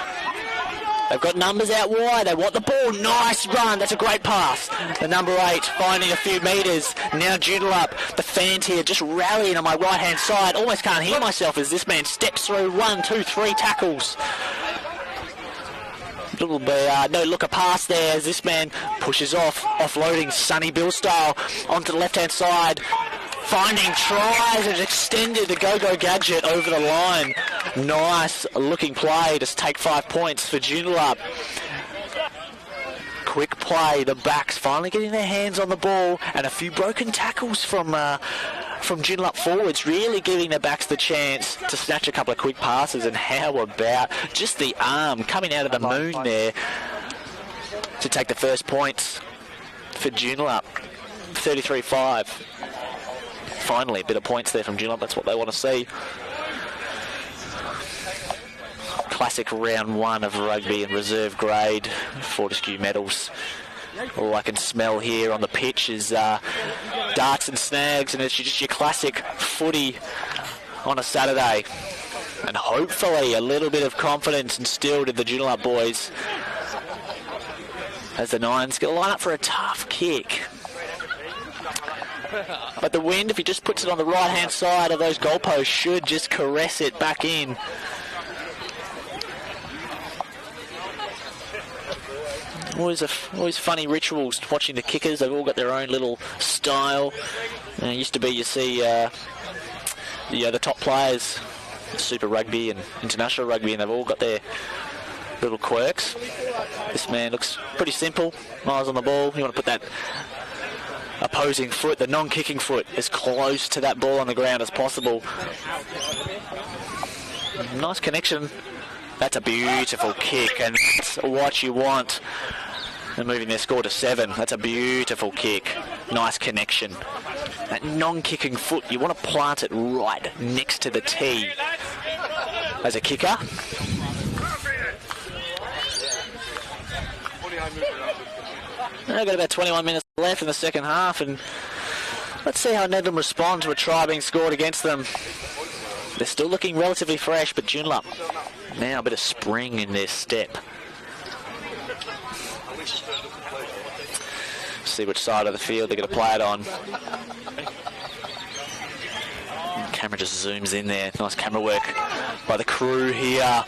They've got numbers out wide. They want the ball. Nice run. That's a great pass. The number 8 finding a few metres. Now Joondalup, the fans here just rallying on my right-hand side. Almost can't hear myself as this man steps through 1, 2, 3 tackles. Little bit no looker pass there as this man pushes off, offloading Sonny Bill style onto the left-hand side. Finding tries and extended the go-go gadget over the line. Nice looking play to take 5 points for Joondalup. Quick play, the backs finally getting their hands on the ball, and a few broken tackles from Joondalup forwards, really giving their backs the chance to snatch a couple of quick passes. And how about just the arm coming out of the moon there to take the first points for Joondalup. 33-5. Finally, a bit of points there from Joondalup. That's what they want to see. Classic round 1 of rugby and reserve grade Fortescue medals. All I can smell here on the pitch is darts and snags, and it's just your classic footy on a Saturday. And hopefully a little bit of confidence instilled in the Joondalup boys as the Nines get line up for a tough kick. But the wind, if he just puts it on the right-hand side of those goalposts, should just caress it back in. Always funny rituals watching the kickers. They've all got their own little style. It used to be, you see, the top players, Super Rugby and International Rugby, and they've all got their little quirks. This man looks pretty simple. Eyes on the ball. You want to put that opposing foot, the non-kicking foot, as close to that ball on the ground as possible. Nice connection. That's a beautiful kick, and that's what you want. They're moving their score to 7. That's a beautiful kick. Nice connection. That non-kicking foot, you want to plant it right next to the tee as a kicker. They've got about 21 minutes left in the second half, and let's see how Nedlands respond to a try being scored against them. They're still looking relatively fresh, but Joondalup now a bit of spring in their step. See which side of the field they're going to play it on. Camera just zooms in there. Nice camera work by the crew here.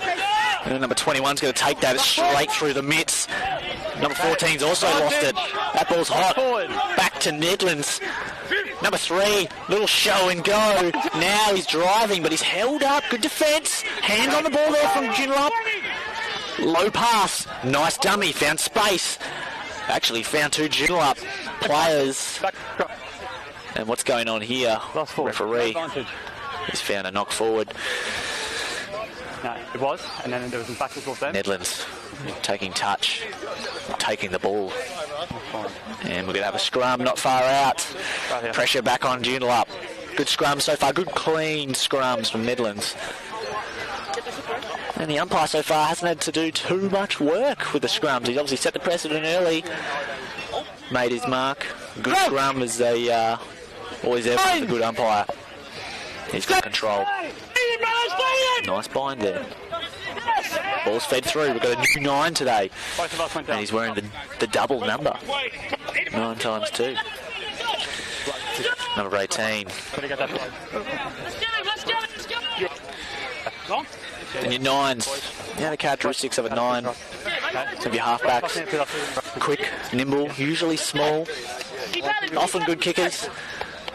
And number 21's going to take that straight through the mitts. Number 14's also lost it. That ball's hot. Back to Nedlands. Number 3, little show and go. Now he's driving, but he's held up. Good defence. Hands on the ball there from Joondalup. Low pass. Nice dummy. Found space. Actually found 2 Joondalup players. And what's going on here? Referee. He's found a knock forward. No, it was, and then there was some back and forth there. Nedlands taking touch, taking the ball. And we're going to have a scrum not far out. Pressure back on Joondalup. Good scrum so far, good clean scrums from Nedlands. And the umpire so far hasn't had to do too much work with the scrums. He's obviously set the precedent early, made his mark. Good scrum as they always there with a good umpire. He's got control. Nice bind there. Ball's fed through. We've got a new 9 today. And he's wearing the double number. 9 times 2. Number 18. And your 9s. Now the characteristics of a 9. Some of your halfbacks. Quick, nimble, usually small. Often good kickers.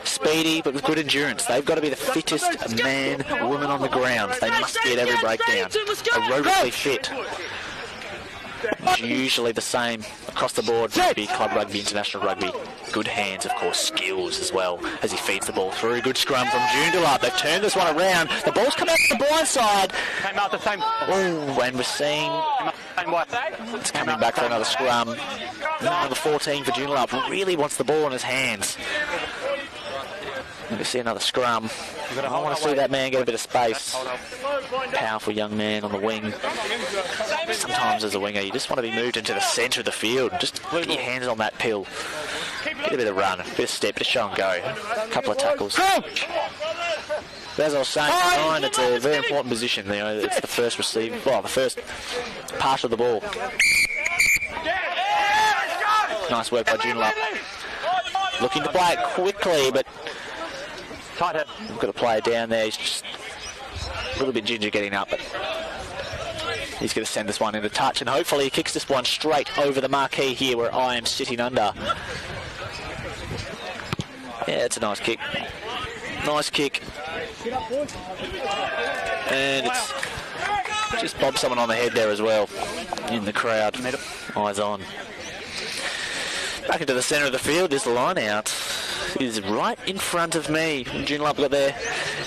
Speedy, but with good endurance. They've got to be the fittest man, woman on the ground. They must be at every breakdown. Aerobically fit. Usually the same across the board. Rugby, club rugby, international rugby. Good hands, of course, skills as well as he feeds the ball through. Good scrum from Joondalup. They've turned this one around. The ball's come out to the blind side. Came out the same. Oh, and we're seeing it's coming back for another scrum. Number 14 for Joondalup really wants the ball in his hands. We see another scrum. I want to see that man get a bit of space. Powerful young man on the wing. Sometimes as a winger, you just want to be moved into the centre of the field. Just get your hands on that pill. Get a bit of run, a bit of step, just show and go. A couple of tackles. But as I was saying, 9, it's a very important position. You know, it's the first receiver, well, the first part of the ball. Nice work by Joondalup. Looking to play it quickly, but we've got a player down there. He's just a little bit ginger getting up, but he's going to send this one into touch, and hopefully he kicks this one straight over the marquee here where I am sitting under. Yeah, it's a nice kick. Nice kick. And it's just bobbed someone on the head there as well in the crowd. Eyes on. Back into the centre of the field. This line out is right in front of me. Joondalup got their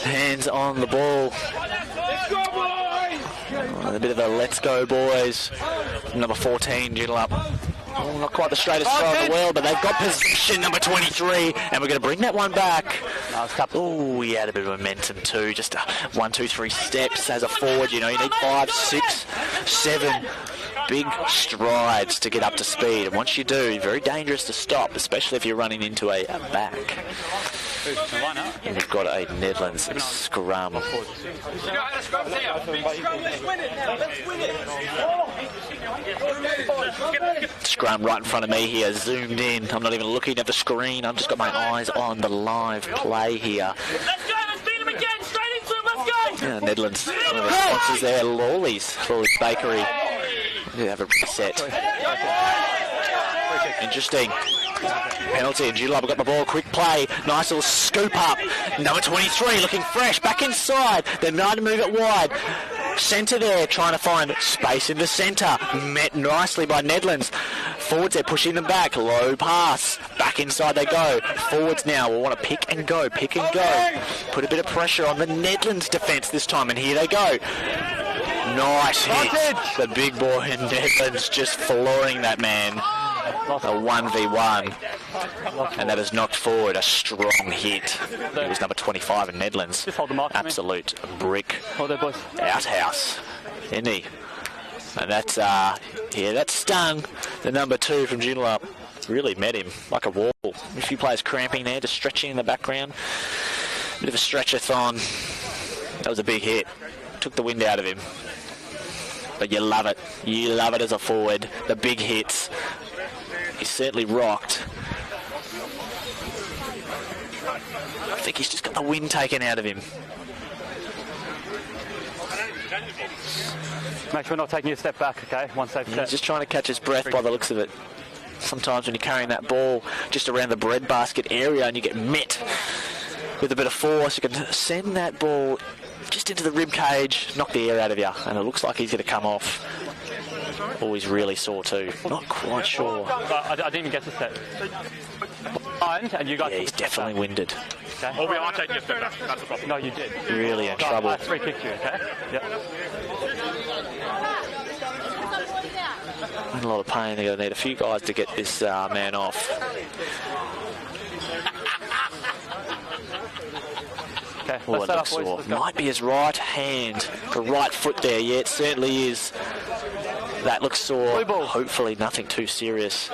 hands on the ball. A bit of a let's go, boys. Number 14, Joondalup. Oh, not quite the straightest throw in the world, but they've got possession, number 23, and we're going to bring that one back. Oh, he had a bit of momentum too. Just 1, 2, 3 steps as a forward. You know, you need 5, 6, 7 big strides to get up to speed. And once you do, very dangerous to stop, especially if you're running into a back. And we've got a Nedlands scrum. Scrum right in front of me here, zoomed in. I'm not even looking at the screen. I've just got my eyes on the live play here. Let's go, let's beat him again, straight into him, let's go! Yeah, Nedlands, one of the sponsors there, Lawley's Bakery. We have a reset. Interesting. Penalty, and Joondalup got the ball, quick play, nice little scoop up. Number 23 looking fresh, back inside. They're trying to move it wide. Centre there, trying to find space in the centre. Met nicely by Nedlands. Forwards there, pushing them back. Low pass. Back inside they go. Forwards now will want to pick and go. Put a bit of pressure on the Nedlands defence this time, and here they go. Nice hit. The big boy in Nedlands just flooring that man. A 1v1. And that has knocked forward a strong hit. It was number 25 in Nedlands. Absolute brick outhouse, isn't he? And that's, that stung the number 2 from Joondalup. Really met him like a wall. A few players cramping there, just stretching in the background. Bit of a stretch-a-thon. That was a big hit. Took the wind out of him. But you love it. You love it as a forward. The big hits. He certainly rocked. I think he's just got the wind taken out of him. Make sure we're not taking a step back, okay? One safe step. He's just trying to catch his breath by the looks of it. Sometimes when you're carrying that ball just around the breadbasket area and you get met with a bit of force, you can send that ball just into the rib cage, knock the air out of you, and it looks like he's going to come off. Oh, he's really sore too. Not quite sure. I didn't even get to step. And you guys yeah, he's definitely winded. Okay. Or we are taking a step back. That's the problem. No, you did. Really in trouble. I free kicked you, okay? Yep. In a lot of pain. They're going to need a few guys to get this man off. Okay, Oh, it looks sore. Might be his right hand, the right foot there. Yeah, it certainly is. That looks sore. Hopefully nothing too serious.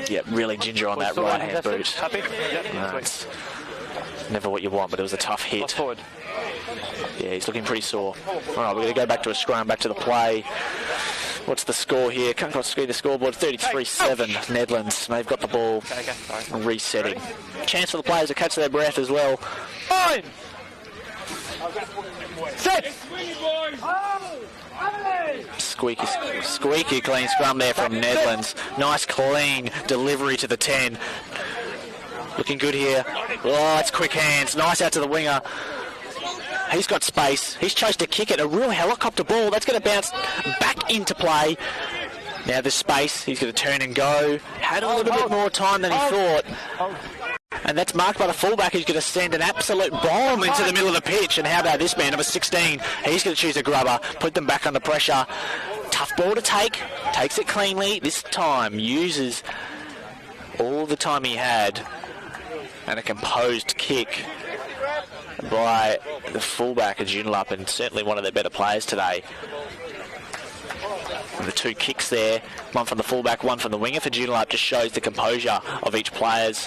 Yeah, really ginger on that right hand boot. Happy? Yep. No, it's never what you want, but it was a tough hit. Forward. Yeah, he's looking pretty sore. All right, we're going to go back to a scrum, back to the play. What's the score here? Can't quite see the scoreboard. 33-7, Nedlands. They've got the ball. Okay. Resetting. Chance for the players to catch their breath as well. Fine. Set. Squeaky clean scrum there from Nedlands. Nice clean delivery to the 10. Looking good here. Oh, it's quick hands. Nice out to the winger. He's got space. He's chose to kick it. A real helicopter ball. That's going to bounce back into play. Now there's space. He's going to turn and go. Had a little bit more time than he thought. And that's marked by the fullback. He's going to send an absolute bomb into the middle of the pitch. And how about this man, number 16? He's going to choose a grubber, put them back under pressure. Tough ball to take. Takes it cleanly. This time uses all the time he had. And a composed kick by the fullback of Joondalup, and certainly one of their better players today. And the two kicks there, one from the fullback, one from the winger for Joondalup, just shows the composure of each players.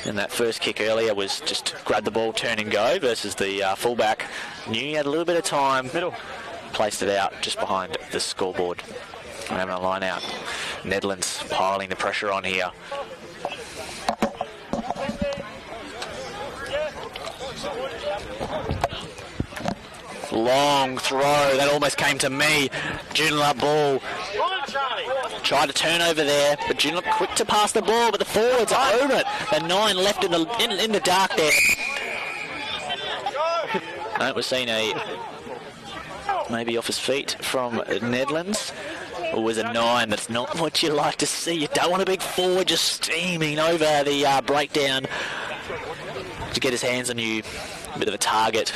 And that first kick earlier was just grab the ball, turn and go, versus the fullback. Knew he had a little bit of time. Middle. placed it out just behind the scoreboard. We're having a line out. Nedlands piling the pressure on here. Long throw, that almost came to me. Joondalup ball. Tried to turn over there, but Joondalup quick to pass the ball, but the forwards own it. The 9 left in the dark there. No, we're seeing maybe off his feet from Nedlands. Or was a 9? That's not what you like to see. You don't want a big forward just steaming over the breakdown to get his hands on you. A bit of a target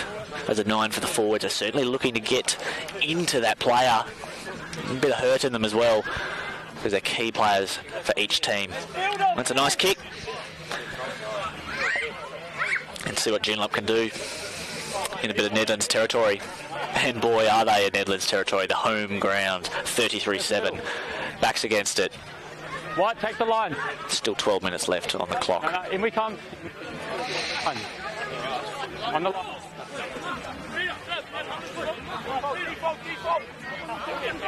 as a 9 for the forwards. Are certainly looking to get into that player. A bit of hurt in them as well, because they're key players for each team. That's a nice kick. And see what Joondalup can do in a bit of Nedlands territory. And boy, are they in Nedlands territory. The home ground, 33-7. Backs against it. White, take the line. Still 12 minutes left on the clock. No, in we come. On the line.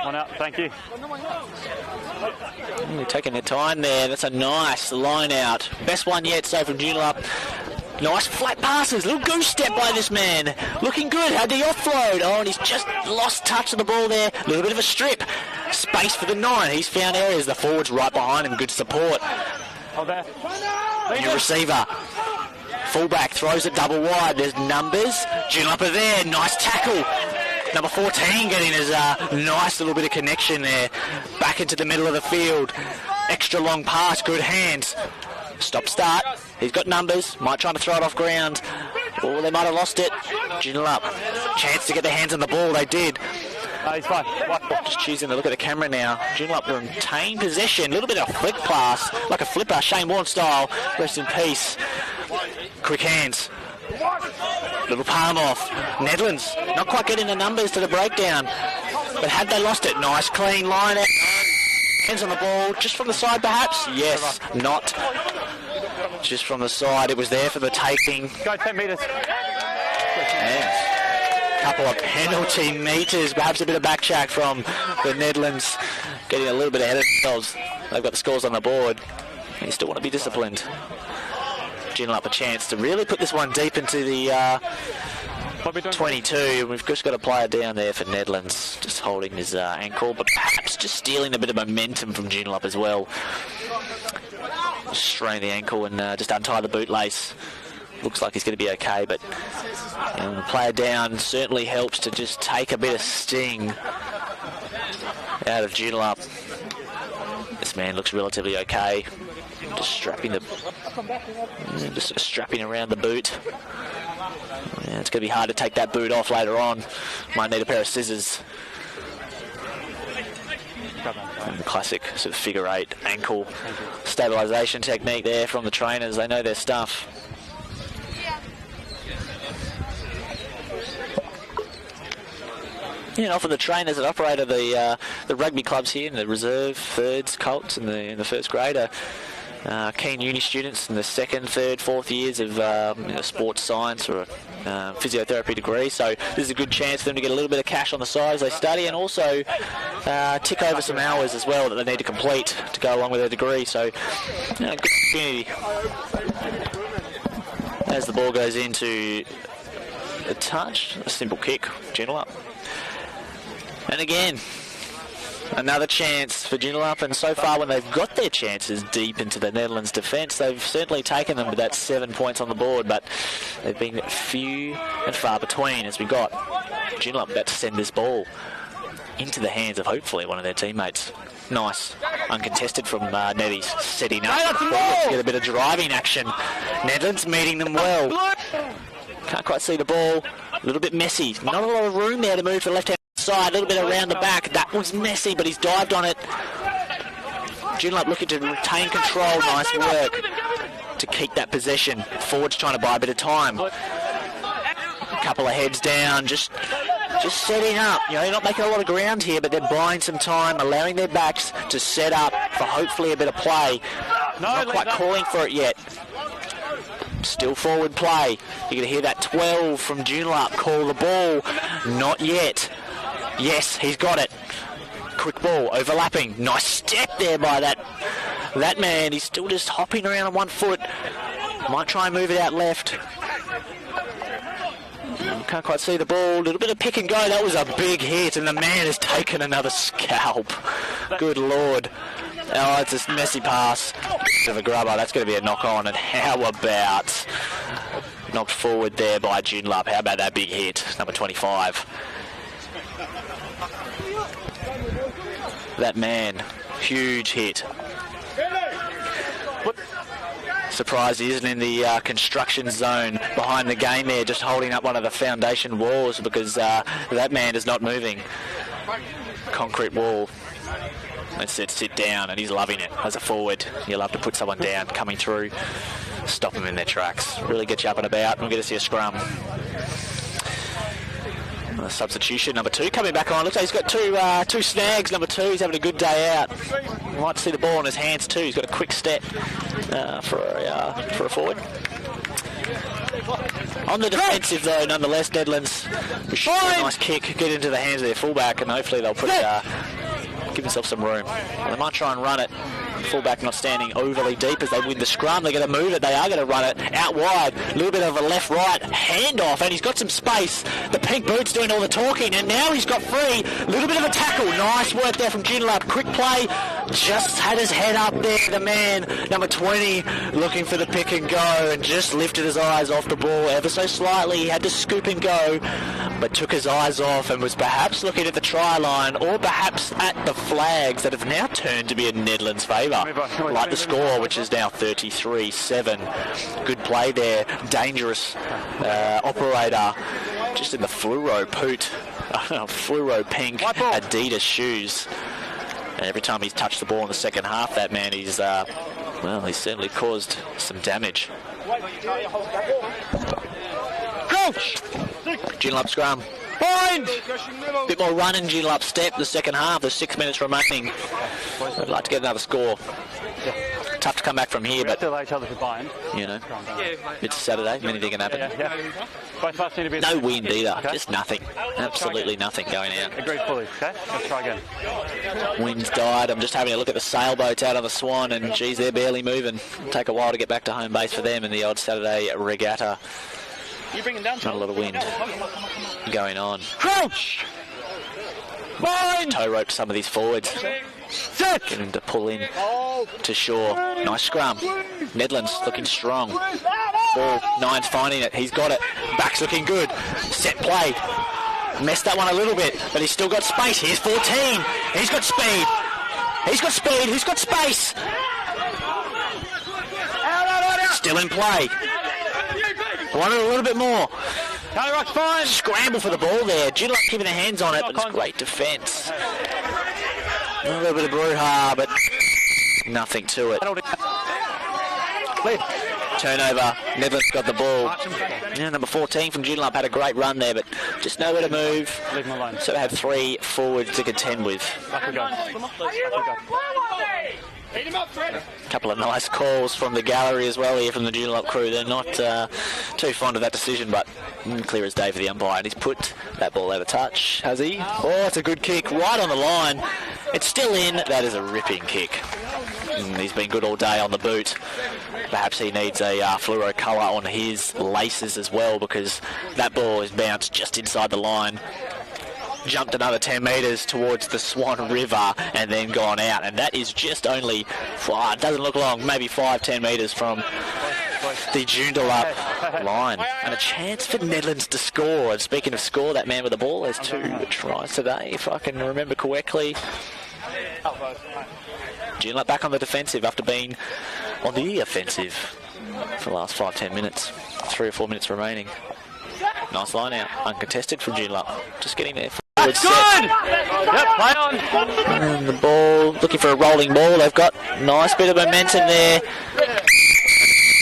One out, thank you. They're taking their time there. That's a nice line out. Best one yet, so from Joondalup. Nice flat passes. Little goose step by this man. Looking good. Had the offload. Oh, and he's just lost touch of the ball there. A little bit of a strip. Space for the 9. He's found areas. The forward's right behind him. Good support. Oh, there. New receiver. Fullback throws it double wide. There's numbers. Joondalup are there. Nice tackle. Number 14 getting his nice little bit of connection there. Back into the middle of the field. Extra long pass. Good hands. Stop start. He's got numbers. Might try to throw it off ground. Oh, they might have lost it. Joondalup. Chance to get their hands on the ball. They did. He's fine. Just choosing to look at the camera now. Joondalup retain possession. A little bit of a flick pass. Like a flipper. Shane Warne style. Rest in peace. Quick hands. Little palm off. Nedlands. Not quite getting the numbers to the breakdown. But had they lost it? Nice clean line out. Hands on the ball, just from the side perhaps? Yes, not just from the side. It was there for the taking. Go 10 metres. And a couple of penalty metres, perhaps a bit of backtrack from the Nedlands, getting a little bit ahead of themselves. They've got the scores on the board. They still want to be disciplined. Joondalup a chance to really put this one deep into the 22. We've just got a player down there for Nedlands, just holding his ankle, but perhaps just stealing a bit of momentum from Joondalup as well. Strain the ankle and just untie the bootlace. Looks like he's going to be okay, but the player down certainly helps to just take a bit of sting out of Joondalup. This man looks relatively okay. Just strapping around the boot. Yeah, it's going to be hard to take that boot off later on. Might need a pair of scissors. And the classic sort of figure 8 ankle stabilisation technique there from the trainers. They know their stuff. Yeah, and often the trainers that operate at the rugby clubs here in the reserve, thirds, Colts in the first grade are keen uni students in the 2nd, 3rd, 4th years of sports science or a physiotherapy degree. So this is a good chance for them to get a little bit of cash on the side as they study, and also tick over some hours as well that they need to complete to go along with their degree. So good opportunity. As the ball goes into a touch, a simple kick, Joondalup. And again, another chance for Joondalup, and so far when they've got their chances deep into the Netherlands defence, they've certainly taken them with that 7 points on the board, but they've been few and far between as we got Joondalup about to send this ball into the hands of hopefully one of their teammates. Nice, uncontested from Neddies, setting up to get a bit of driving action. Nedlands meeting them well. Can't quite see the ball, a little bit messy. Not a lot of room there to move to the left-hand side, a little bit around the back. That was messy, but he's dived on it. Joondalup looking to retain control. Nice work to keep that possession. Forwards trying to buy a bit of time. A couple of heads down, just setting up. You know, they're not making a lot of ground here, but they're buying some time, allowing their backs to set up for hopefully a bit of play. Not quite calling for it yet. Still forward play. You're going to hear that 12 from Joondalup call the ball. Not yet. Yes, he's got it. Quick ball, overlapping. Nice step there by that man. He's still just hopping around on 1 foot. Might try and move it out left. Can't quite see the ball. A little bit of pick and go. That was a big hit, and the man has taken another scalp. Good Lord. Oh, it's a messy pass. Bit of a grubber. That's going to be a knock on. And how about knocked forward there by Joondalup? How about that big hit? Number 25. That man. Huge hit. Surprised he isn't in the construction zone behind the game there, just holding up one of the foundation walls, because that man is not moving. Concrete wall. Let's sit down, and he's loving it as a forward. You love to put someone down coming through, stop them in their tracks, really get you up and about, and we're going to see a scrum. A substitution, number 2 coming back on. Looks like he's got two snags. Number 2, he's having a good day out. You might see the ball in his hands too. He's got a quick step for a forward. On the defensive though, nonetheless, Nedlands will shoot a nice kick, get into the hands of their fullback, and hopefully they'll give themselves some room. Well, they might try and run it. Fullback not standing overly deep as they win the scrum. They're going to move it. They are going to run it out wide. A little bit of a left-right handoff, and he's got some space. The pink boot's doing all the talking, and now he's got free. A little bit of a tackle. Nice work there from Joondalup. Quick play. Just had his head up there. The man, number 20, looking for the pick and go, and just lifted his eyes off the ball ever so slightly. He had to scoop and go, but took his eyes off and was perhaps looking at the try line, or perhaps at the flags that have now turned to be in Nedlands' favour. Like the score, which is now 33-7. Good play there. Dangerous operator. Just in the fluoro pink Adidas shoes. And every time he's touched the ball in the second half, that man, he's certainly caused some damage. Coach! Joondalup scrum. Point! Bit more run in Joondalup step the second half. There's 6 minutes remaining. I'd like to get another score. Tough to come back from here, but you know, it's Saturday. Anything can happen. No wind either. Just nothing. Absolutely nothing going out. Agreed fully. Okay, let's try again. Wind's died. I'm just having a look at the sailboats out on the Swan, and geez, they're barely moving. It'll take a while to get back to home base for them in the odd Saturday regatta. Not a lot of wind going on. Crouch! Toe rope some of these forwards. Get him to pull in to shore. Nice scrum. Nedlands looking strong. Ball, 9's finding it. He's got it. Back's looking good. Set play. Messed that one a little bit, but he's still got space. Here's 14. He's got speed. He's got speed. Who's got space? Still in play. Wanted a little bit more. Fine. Scramble for the ball there. Joondalup keeping their hands on it, but it's great defence. A little bit of brouhaha, but nothing to it. Turnover. Nedlands got the ball. Yeah, number 14 from Joondalup had a great run there, but just nowhere to move. So they have 3 forwards to contend with. A couple of nice calls from the gallery as well here from the Joondalup crew. They're not too fond of that decision, but clear as day for the umpire. And he's put that ball out of touch, has he? Oh, it's a good kick right on the line. It's still in. That is a ripping kick. He's been good all day on the boot. Perhaps he needs a fluoro colour on his laces as well, because that ball is bounced just inside the line. Jumped another 10 metres towards the Swan River and then gone out, and that is just only, it doesn't look long, maybe 5-10 metres from the Joondalup line. And a chance for Nedlands to score. And speaking of score, that man with the ball has 2 tries today, if I can remember correctly. Joondalup back on the defensive after being on the offensive for the last 5-10 minutes. 3 or 4 minutes remaining. Nice line out, uncontested from Joondalup. Just getting there. That's good! Yep, play on. And the ball, looking for a rolling ball. They've got nice bit of momentum there.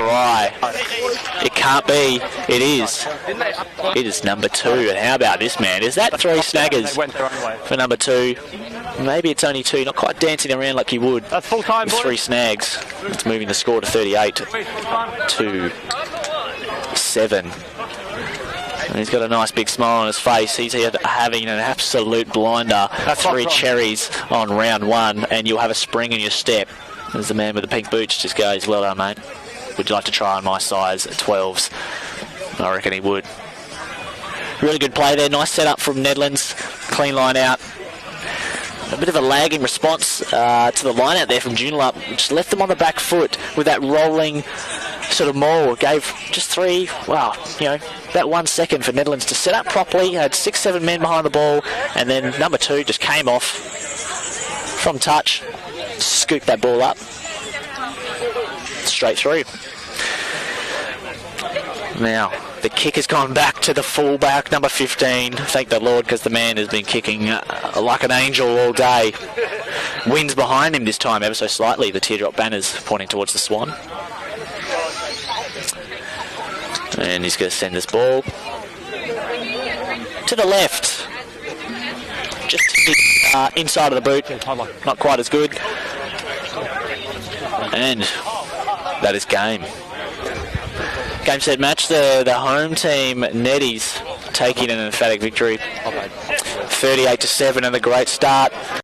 Right. It can't be. It is. It is number 2. And how about this man? Is that 3 snaggers for number 2? Maybe it's only 2. Not quite dancing around like you would. That's full time, 3 snags. It's moving the score to 38 to 7. And he's got a nice big smile on his face. He's here having an absolute blinder. 3 cherries on round 1, and you'll have a spring in your step. As the man with the pink boots just goes, well done, mate. Would you like to try on my size 12s? I reckon he would. Really good play there. Nice setup from Nedlands. Clean line out. A bit of a lagging response to the line out there from Joondalup, which left them on the back foot with that rolling sort of maul. Gave just 3, well, you know, about 1 second for Nedlands to set up properly. Had 6-7 men behind the ball, and then number 2 just came off from touch, scooped that ball up straight through. Now, the kick has gone back to the fullback, number 15. Thank the Lord, because the man has been kicking like an angel all day. Wind's behind him this time, ever so slightly. The teardrop banners pointing towards the Swan. And he's going to send this ball to the left. Just inside of the boot. Not quite as good. And that is game. Game, set, match. The home team, Neddies, taking an emphatic victory. 38-7 and a great start.